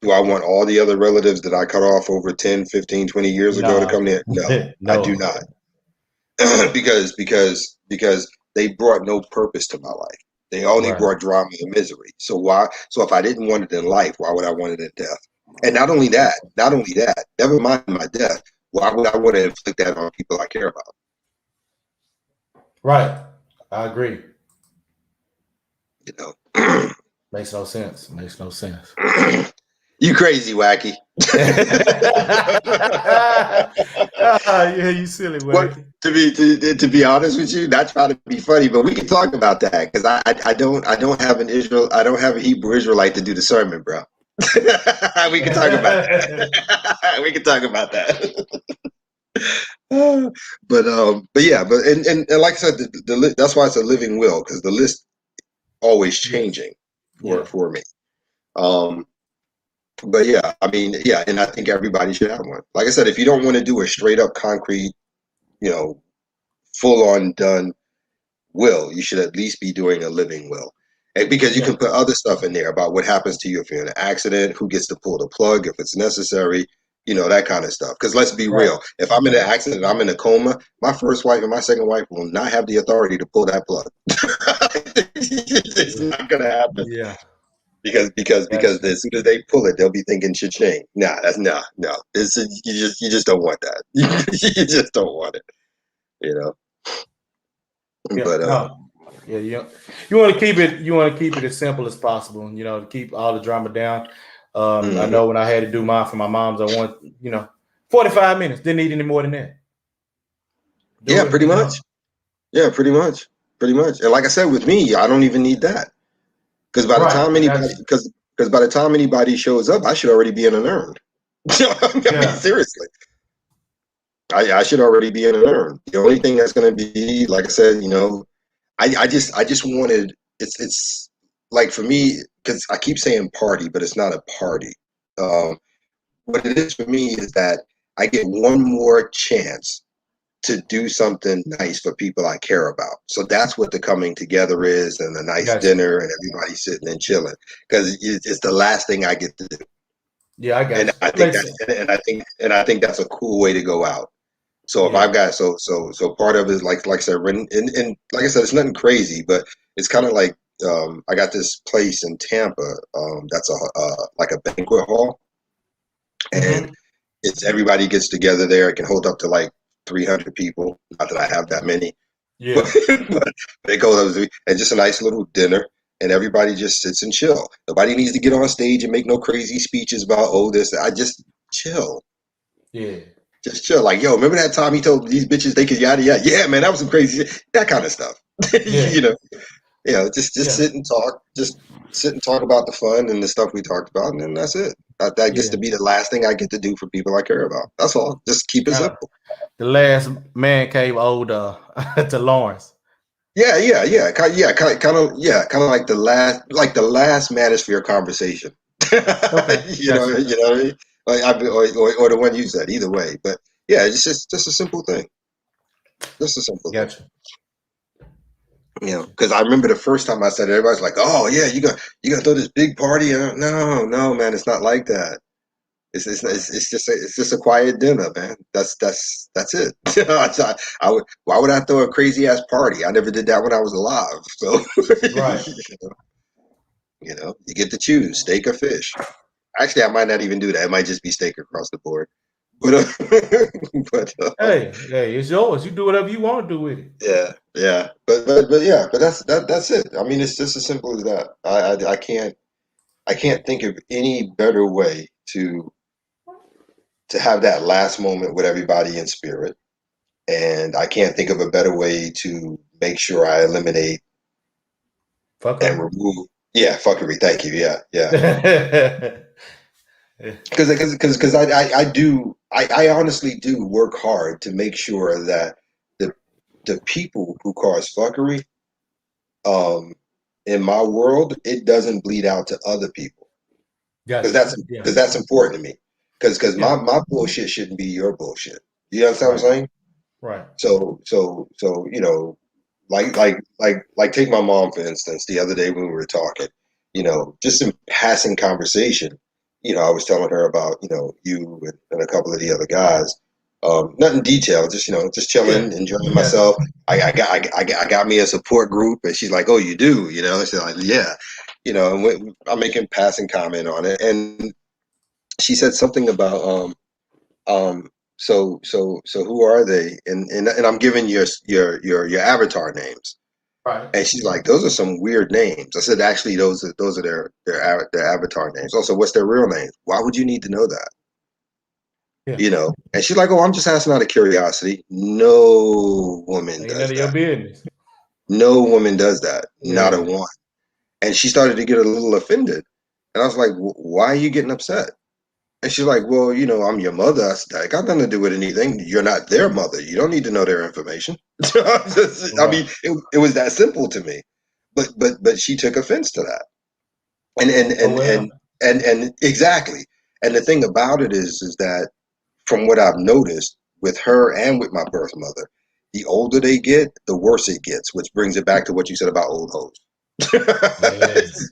Do I want all the other relatives that I cut off over 10, 15, 20 years ago to Nah. come there? No, I do No. not. Because they brought no purpose to my life. They only Right. brought drama and misery. So why? So if I didn't want it in life, why would I want it in death? And not only that, never mind my death. Why would I want to inflict that on people I care about? Right. I agree. You know, Makes no sense. Makes no sense. you crazy wacky. Yeah, you silly What wacky. to be honest with you, not trying to be funny, but we can talk about that because I don't have an Israel, I don't have a Hebrew Israelite to do the sermon, bro. We can talk about that. We can talk about that. But yeah, and like I said, that's why it's a living will because the list always Yes. changing for Yeah. for me. Um, but yeah, I mean, yeah, and I think everybody should have one. Like I said, if you don't want to do a straight up concrete, you know, full on done will, you should at least be doing a living will. And because you Yeah. can put other stuff in there about what happens to you if you're in an accident, who gets to pull the plug if it's necessary, that kind of stuff. Because let's be Right. real, if I'm in an accident, I'm in a coma, my first wife and my second wife will not have the authority to pull that plug. It's not gonna happen Yeah. because Gotcha. as soon as they pull it, they'll be thinking cha-ching. Nah, that's nah, no. You just don't want that. You just don't want it, you know. Yeah. But No. Yeah. You want to keep it. You want to keep it as simple as possible. To keep all the drama down. I mhm. know when I had to do mine for my moms, I want 45 minutes. Didn't need any more than that. Do Yeah, it and pretty be much. done. Yeah, pretty much. Pretty much. And like I said, with me, I don't even need that. Because by the Right. time I got anybody you. because by the time anybody shows up, I should already be in an urn. I mean, Yeah. seriously. I should already be in an urn. The only thing that's gonna be, like I said, I just wanted it's like for me, because I keep saying party, but it's not a party. Um, what it is for me is that I get one more chance to do something nice for people I care about. So that's what the coming together is, and the nice Got you. dinner, and everybody sitting and chilling, because it's the last thing I get to do. Yeah, I got And you. I That think makes that's sense. and I think that's a cool way to go out. So if Yeah. I've got so part of it is like I said, and like I said, it's nothing crazy, but it's kind of like I got this place in Tampa that's a like a banquet hall, and Mm-hmm. it's everybody gets together there. It can hold up to like 300 people. Not that I have that many, but, Yeah. but it goes up to, and just a nice little dinner. and everybody just sits and chill. Nobody needs to get on stage and make no crazy speeches about this. I just chill. Yeah. Just chill. Like, yo, remember that time he told these bitches they could yada yada? Yeah, man, that was some crazy shit. That kind of stuff. Yeah. Just Yeah. sit and talk. Just sit and talk about the fun and the stuff we talked about, and then that's it. That gets Yeah. to be the last thing I get to do for people I care about. That's all. Just keep it Kind of simple. the last man cave owed to Lawrence. Yeah. Kind of like the last manosphere conversation. Okay. You know, Gotcha. you know what I mean? Or the one you said. Either way, but yeah, it's just a simple thing. Just a simple thing. Gotcha. Gotcha. Because I remember the first time I said it, everybody's like, "Oh yeah, you gonna throw this big party?" No, man, it's not like that. Right. It's just a quiet dinner, man. That's it. Why would I throw a crazy ass party? I never did that when I was alive. So Right. you get to choose steak or fish. Actually, I might not even do that. It might just be steak across the board. But Hey, it's yours. You do whatever you want to do with it. yeah. But that's it. I mean, it's just as simple as that. I can't think of any better way to have that last moment with everybody in spirit. And I can't think of a better way to make sure I eliminate and Fuckery. remove. Yeah, fuckery. Thank you. Yeah. Yeah. Because I honestly do work hard to make sure that the the people who cause fuckery, um, in my world, it doesn't bleed out to other people. Because Gotcha. Yeah. that's important to me. Because Yeah. my bullshit shouldn't be your bullshit. You understand what Right. I'm saying? Right. So like take my mom for instance. The other day when we were talking, just in passing conversation, I was telling her about you and a couple of the other guys. Not in detail, just Yeah. chilling, enjoying Gotcha. myself. I got me a support group, and she's like, "Oh, you do?" And she's like, "Yeah," and I'm making passing comment on it, and she said something about so who are they? And I'm giving your avatar names. Right. And she's like, those are some weird names. I said, actually, those are their avatar names. Also, what's their real names? Why would you need to know that? Yeah. And she's like, oh, I'm just asking out of curiosity. No woman Ain't none does of your that. business. No woman does that. Not a Yeah. one. And she started to get a little offended. And I was like, why are you getting upset? And she's like, well, I'm your mother. I said, that got nothing to do with anything. You're not their mother. You don't need to know their information. I Right. mean, it was that simple to me. But she took offense to that. And and Oh and well. and and exactly. And the thing about it is that from what I've noticed with her and with my birth mother, the older they get, the worse it gets, which brings it back to what you said about old hoes. Yes.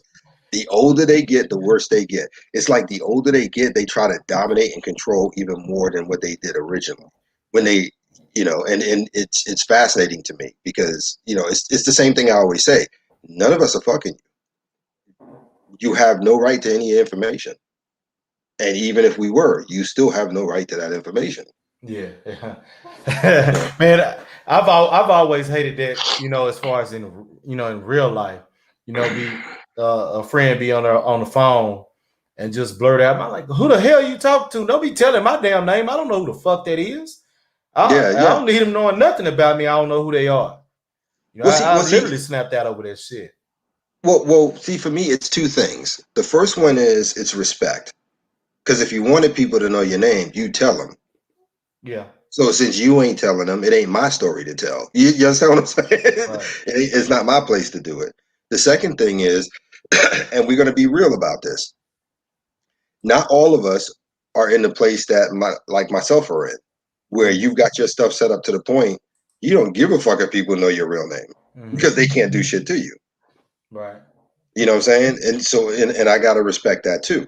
The older they get, the worse they get. It's like the older they get, they try to dominate and control even more than what they did originally. When they, and it's fascinating to me because it's the same thing I always say. None of us are fucking you. You have no right to any information, and even if we were, you still have no right to that information. Yeah. You know? Man, I've always hated that, as far as in real life, be a friend be on the phone and just blurt out, I'm like, who the hell you talking to? Don't be telling my damn name. I don't know who the fuck that is. Yeah, I yeah. don't need them knowing nothing about me. I don't know who they are. Well, see, I well, see, literally snapped out over that shit. see. For me, it's two things. The first one is it's respect. Because if you wanted people to know your name, you tell them. Yeah. So since you ain't telling them, it ain't my story to tell. You understand what I'm saying? Right. It's not my place to do it. The second thing is, and we're going to be real about this. Not all of us are in the place that like myself are in, where Mm-hmm. you've got your stuff set up to the point you don't give a fuck if people know your real name Mm-hmm. because they can't do shit to you. Right. You know what I'm saying? And so, and I got to respect that too.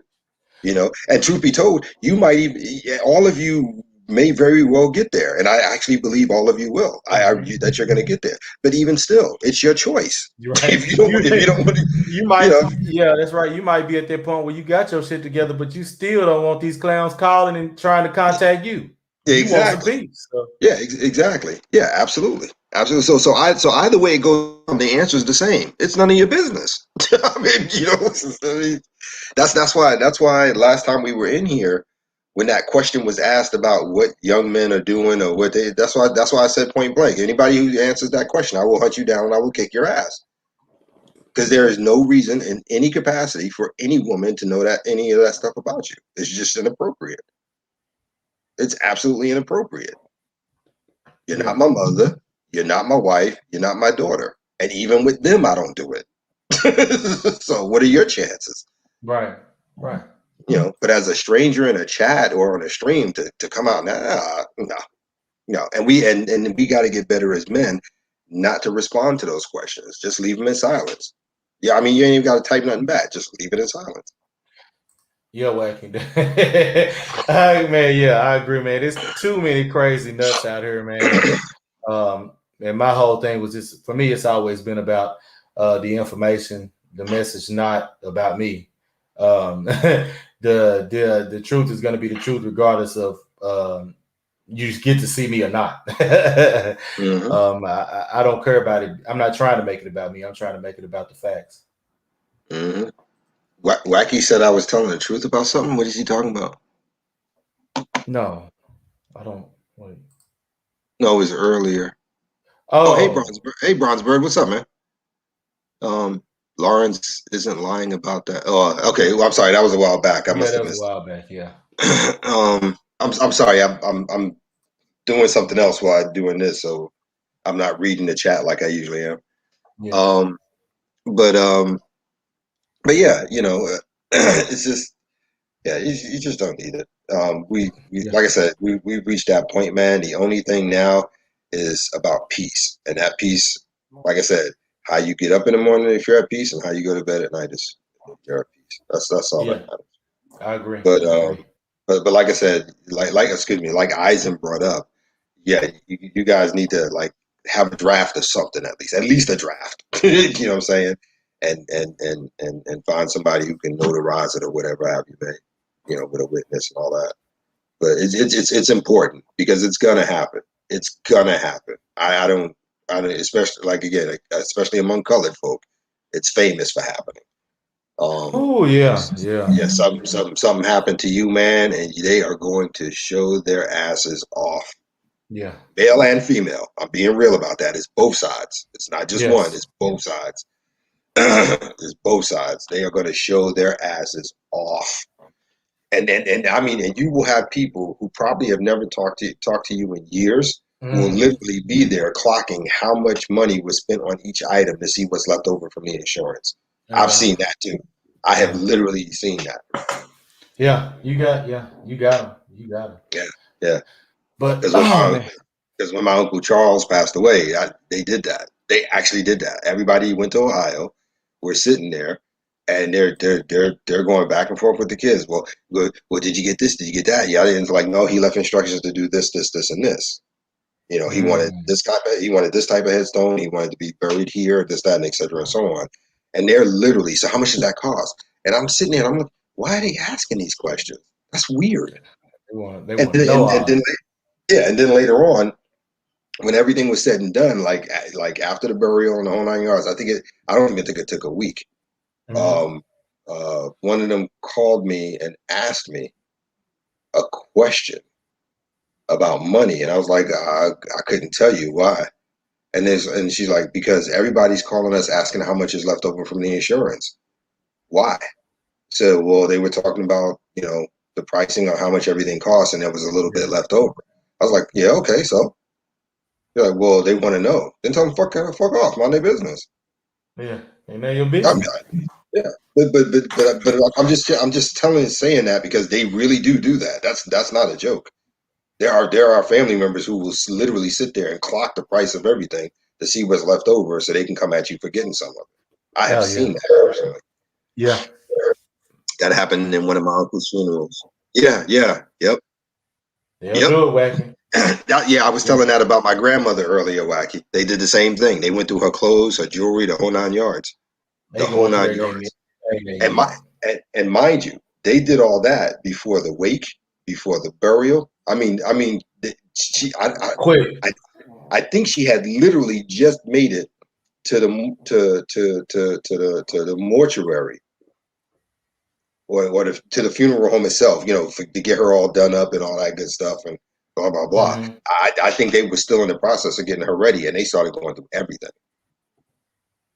And truth be told, you might even all of you may very well get there, and I actually believe all of you will. I Mm-hmm. argue that you're going to get there, but even still, it's your choice. You're right. If you don't want to, You you might, know, yeah, that's right. You might be at that point where you got your shit together, but you still don't want these clowns calling and trying to contact you. You want some exactly, peace. So, yeah, exactly, yeah, absolutely, Absolutely. So either way it goes, the answer is the same. It's none of your business. I mean, I mean, that's why last time we were in here, when that question was asked about what young men are doing or what they, that's why I said point blank. Anybody who answers that question, I will hunt you down and I will kick your ass. Because there is no reason in any capacity for any woman to know that any of that stuff about you. It's just inappropriate. It's absolutely inappropriate. You're Yeah. not my mother. You're not my wife. You're not my daughter. And even with them, I don't do it. So what are your chances? Right. Right. But as a stranger in a chat or on a stream to come out, no, no. And we got to get better as men not to respond to those questions. Just leave them in silence. Yeah, I mean, you ain't even got to type nothing back. Just leave it in silence. Yeah, wacky. Man, yeah, I agree, man. There's too many crazy nuts out here, man. And my whole thing was just for me, it's always been about the information, the message, not about me. The truth is going to be the truth, regardless of you get to see me or not. Mm-hmm. I don't care about it. I'm not trying to make it about me. I'm trying to make it about the facts. Mm-hmm. Wacky said I was telling the truth about something. What is he talking about? No, I don't. Wait. No, it was earlier. Oh, hey, Oh, Bronzeberg. Hey, Bronzeberg. What's up, man? Um, Lawrence isn't lying about that. Oh, okay. Well, I'm sorry. That was a while back. I yeah, must that have was a missed while back. Yeah, it. I'm sorry. I'm doing something else while I'm doing this, so I'm not reading the chat like I usually am. yeah, Um, but but yeah, it's just yeah, you just don't need it. We yeah, like I said, we reached that point, man. The only thing now is about peace, and that peace, like I said, how you get up in the morning if you're at peace, and how you go to bed at night is if you're at peace. That's all that yeah. matters. I agree. But I agree. but like I said, like excuse me, like Eisen brought up, yeah, you guys need to like have a draft of something at least a draft. You know what I'm saying? And find somebody who can notarize it or whatever have you, man. With a witness and all that. But it's important because it's gonna happen. It's gonna happen. I don't especially like again, especially among colored folk, it's famous for happening. Um, Oh yeah, yeah, yeah, something happened to you, man, and they are going to show their asses off, yeah. male and female. I'm being real about that. It's both sides. It's not just one. Yes. It's both sides. It's both sides. They are going to show their asses off. And I mean, and you will have people who probably have never talked to you in years who will Mm. literally be there clocking how much money was spent on each item to see what's left over from the insurance. Oh I've wow. seen that too. I have Yeah, literally seen that. yeah. You got him. You got him. Yeah, yeah. But Because when oh my man, because when my uncle Charles passed away, they did that. They actually did that. Everybody went to Ohio. We're sitting there, and they're going back and forth with the kids. Well, did you get this? Did you get that? Yeah, and it's like, no, he left instructions to do this, this, this, and this. He wanted mm, this type of headstone. He wanted to be buried here, this, that, and et cetera, and so on. And they're literally, so how much does that cost? And I'm sitting there, and I'm like, why are they asking these questions? That's weird. they And want to then, know and all then that. yeah, and then later on, when everything was said and done, like after the burial and the whole 9 yards, I don't even think it took a week. Mm-hmm. Um, one of them called me and asked me a question about money, and I was like, I couldn't tell you why. And she's like, because everybody's calling us asking how much is left over from the insurance. Why? So, well, they were talking about the pricing of how much everything costs, and there was a little Yeah, bit left over. I was like, yeah, okay, so. They're like, well, they want to know. Then tell them fuck off, mind their business. yeah. Ain't that your I'm, business? yeah, but I'm just saying that because they really do that. That's not a joke. There are family members who will literally sit there and clock the price of everything to see what's left over, so they can come at you for getting some of it. I have Oh yeah, seen that personally. yeah. That happened in one of my uncle's funerals. Yeah, yeah, yep, They'll yep. do it, wacky. Yeah, I was Yeah. telling that about my grandmother earlier, Wacky. They did the same thing. They went through her clothes, her jewelry, the whole 9 yards. The They whole going through nine everything. yards. And my Yeah. and mind you, they did all that before the wake, before the burial. I mean, she, Quick. I think she had literally just made it to the mortuary or to the funeral home itself, to get her all done up and all that good stuff and blah blah blah. Mm-hmm. I think they were still in the process of getting her ready, and they started going through everything.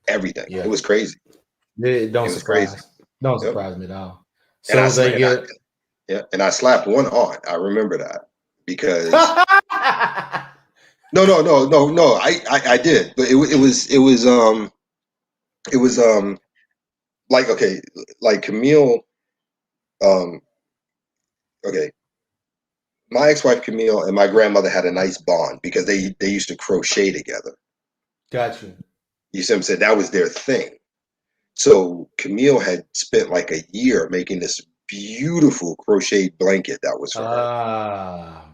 Everything. It Yeah, was crazy. it don't It was crazy. don't Yep. surprise me at all. And I So they and I get. yeah, and I slapped one aunt. I remember that because no. I did, but it was like okay, like Camille. Um, okay, my ex-wife Camille and my grandmother had a nice bond because they used to crochet together. Got you. You see what I'm saying? That was their thing. So Camille had spent like a year making this beautiful crocheted blanket that was for her. Ah,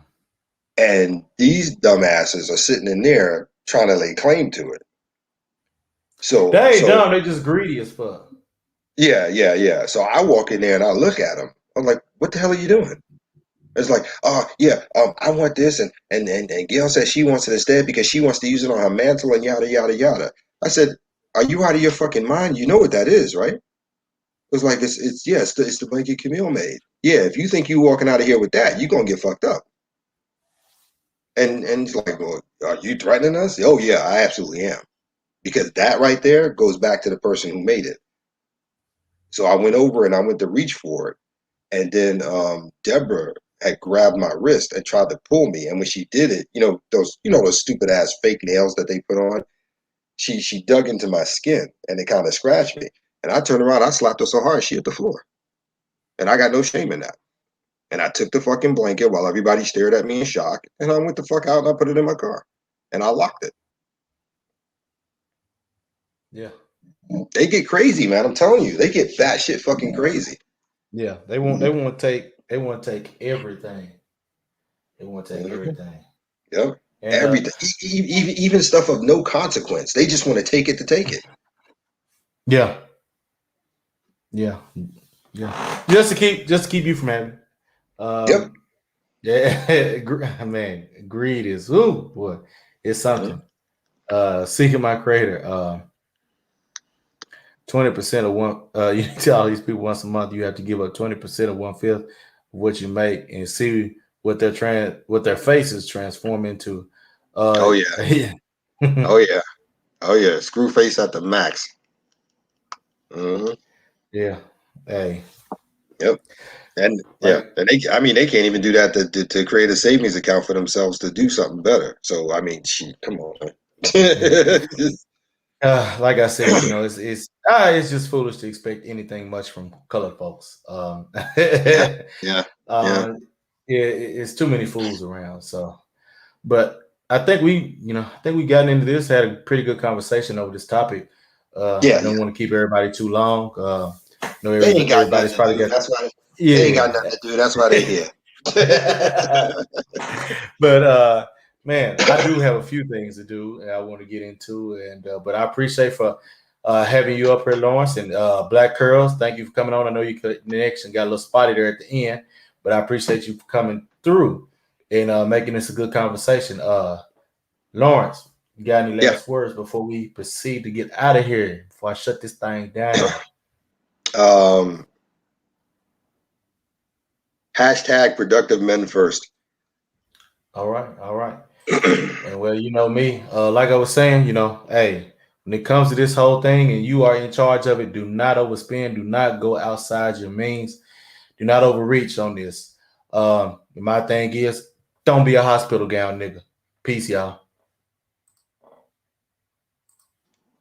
And these dumbasses are sitting in there trying to lay claim to it. So they so dumb. They just greedy as fuck. yeah. So I walk in there and I look at them. I'm like, what the hell are you doing? It's like, oh yeah, I want this, and Gail says she wants it instead because she wants to use it on her mantle and yada yada yada. I said, are you out of your fucking mind? You know what that is, right? It was like it's yeah, it's the blanket Camille made. Yeah, if you think you walking out of here with that, you're gonna get fucked up. And it's like, well, are you threatening us? Oh yeah, I absolutely am. Because that right there goes back to the person who made it. So I went over and I went to reach for it, and then Deborah had grabbed my wrist and tried to pull me. And when she did it, those stupid ass fake nails that they put on. She dug into my skin and it kind of scratched me. And I turned around, I slapped her so hard she hit the floor. And I got no shame in that. And I took the fucking blanket while everybody stared at me in shock, and I went the fuck out and I put it in my car, and I locked it. Yeah, They get crazy, man. I'm telling you, they get batshit fucking crazy. yeah. They want to take everything. They want to take Mhm. everything. Yep. And Everything, even stuff of no consequence. They just want to take it to take it. yeah, yeah, yeah. Just to keep you from having. Yep. Yeah, man, greed is ooh boy, it's Mhm. something. Seeking my creator. 20% of one. You tell all these people once a month you have to give up 20% of 1/5 of what you make, and see what their faces transform into. Oh yeah. Yeah, Oh yeah. Oh yeah. Screw face at the max. Hmm. yeah. Hey, Yep. And yeah, like and I mean, they can't even do that to create a savings account for themselves to do something better. So I mean, come on, man. yeah. Like I said, it's just foolish to expect anything much from colored folks. Yeah, yeah, yeah, Uh, it's too many fools around. So, but I think we gotten into this, had a pretty good conversation over this topic. I yeah. don't want to keep everybody too long. They ain't got nothing Everybody's to probably do. got That's why they ain't got yeah. nothing to do. That's why they here. But man, I do have a few things to do and I want to get into, and but I appreciate for having you up here, Lawrence, and Black Curls. Thank you for coming on. I know you could connection got a little spotty there at the end, but I appreciate you for coming through and making this a good conversation. Lawrence, you got any Yeah. last words before we proceed to get out of here? Before I shut this thing down. um, hashtag productive men first. All right, all right. And well, you know me, like I was saying, hey, when it comes to this whole thing and you are in charge of it, do not overspend, do not go outside your means, do not overreach on this. My thing is, don't be a hospital gown nigga. Peace, y'all.